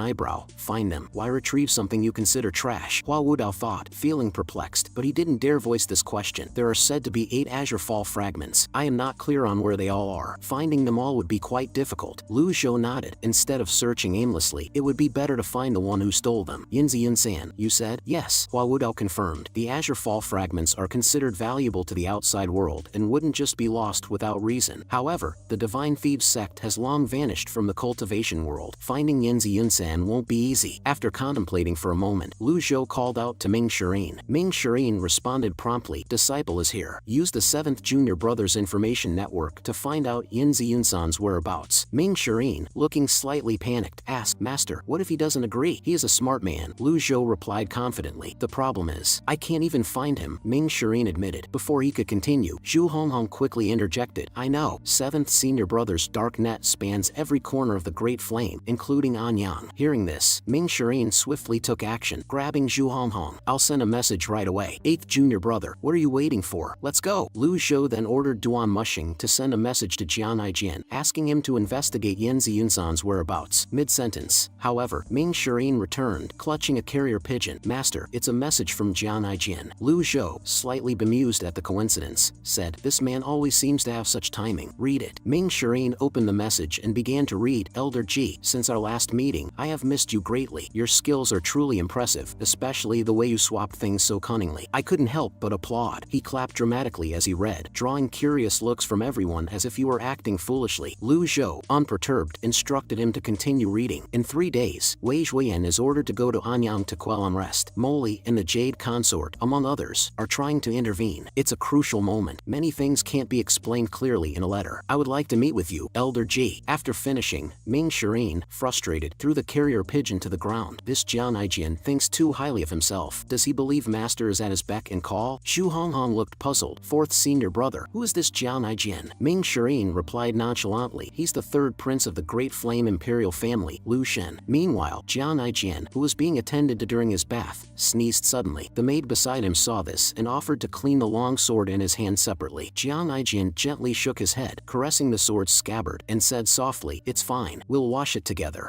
eyebrow. Find them. Why retrieve something you consider trash? Hua Wudao thought, feeling perplexed, but he didn't dare voice this question. There are said to be 8 Azure Fall fragments. I am not clear on where they all are. Finding them all would be quite difficult. Lu Zhou nodded. Instead of searching aimlessly, it would be better to find the one who stole them. Yinzi Yunsan, you said? Yes, Hua Wudao confirmed. The Azure Fall fragments are considered valuable to the outside world and wouldn't just be lost without reason. However, the Divine Thieves sect has long vanished from the cultivation world. Finding Yinzi Yunsan won't be easy. After contemplating for a moment, Lu Zhou called out to Ming Shirin. Ming Shirin responded promptly, Disciple is here. Use the 7th Junior Brothers Information Network to find out Yinzi Yunsan's whereabouts. Ming Shirin, looking slightly panicked, asked, Master, what if he doesn't agree? He is a smart man. Lu Zhou replied confidently. The problem is, I can't even find him, Ming Shirin admitted. Before he could continue, Zhu Honghong quickly interjected. I know. 7th Senior Brothers' dark net spans every corner of the Great Flame, including Anyang. Hearing this, Ming Shirin swiftly took action, grabbing Zhu Honghong. I'll send a message right away. 8th Junior Brother, what are you waiting for? Let's go. Lu Zhou then ordered Duan Mushing to send a message to Jian Aijian, asking him to investigate Yanzi Yunsan's whereabouts. Mid-sentence, however, Ming Shirin returned, clutching a carrier pigeon. Master, it's a message from Jian Aijian. Lu Zhou, slightly bemused at the coincidence, said, this man always seems to have such timing. Read it. Ming Shirin opened the message and began to read. Elder Ji, since our last meeting, I have missed you greatly. Your skills are truly impressive, especially the way you swapped things so cunningly. I couldn't help but applaud. He clapped dramatically as he read, drawing curious looks from everyone as if you were acting foolishly. Lu Zhou, unperturbed, instructed him to continue reading. In 3 days, Wei Zhuoyan is ordered to go to Anyang to quell unrest. Moli and the Jade Consort, among others, are trying to intervene. It's a crucial moment. Many things can't be explained clearly in a letter. I would like to meet with you, Elder Ji. After finishing, Ming Shirin, frustrated, threw the carrier pigeon to the ground. This Jian Aijian thinks too highly of himself. Does he believe Master is at his beck and call? Zhu Honghong looked puzzled. 4th Senior Brother, who is this Jian Aijian? Ming Shirin replied nonchalantly, he's the 3rd Prince of the Great Flame Imperial family, Lu Shen. Meanwhile, Jiang Aijian, who was being attended to during his bath, sneezed suddenly. The maid beside him saw this and offered to clean the long sword in his hand separately. Jiang Aijian gently shook his head, caressing the sword's scabbard, and said softly, "It's fine, we'll wash it together."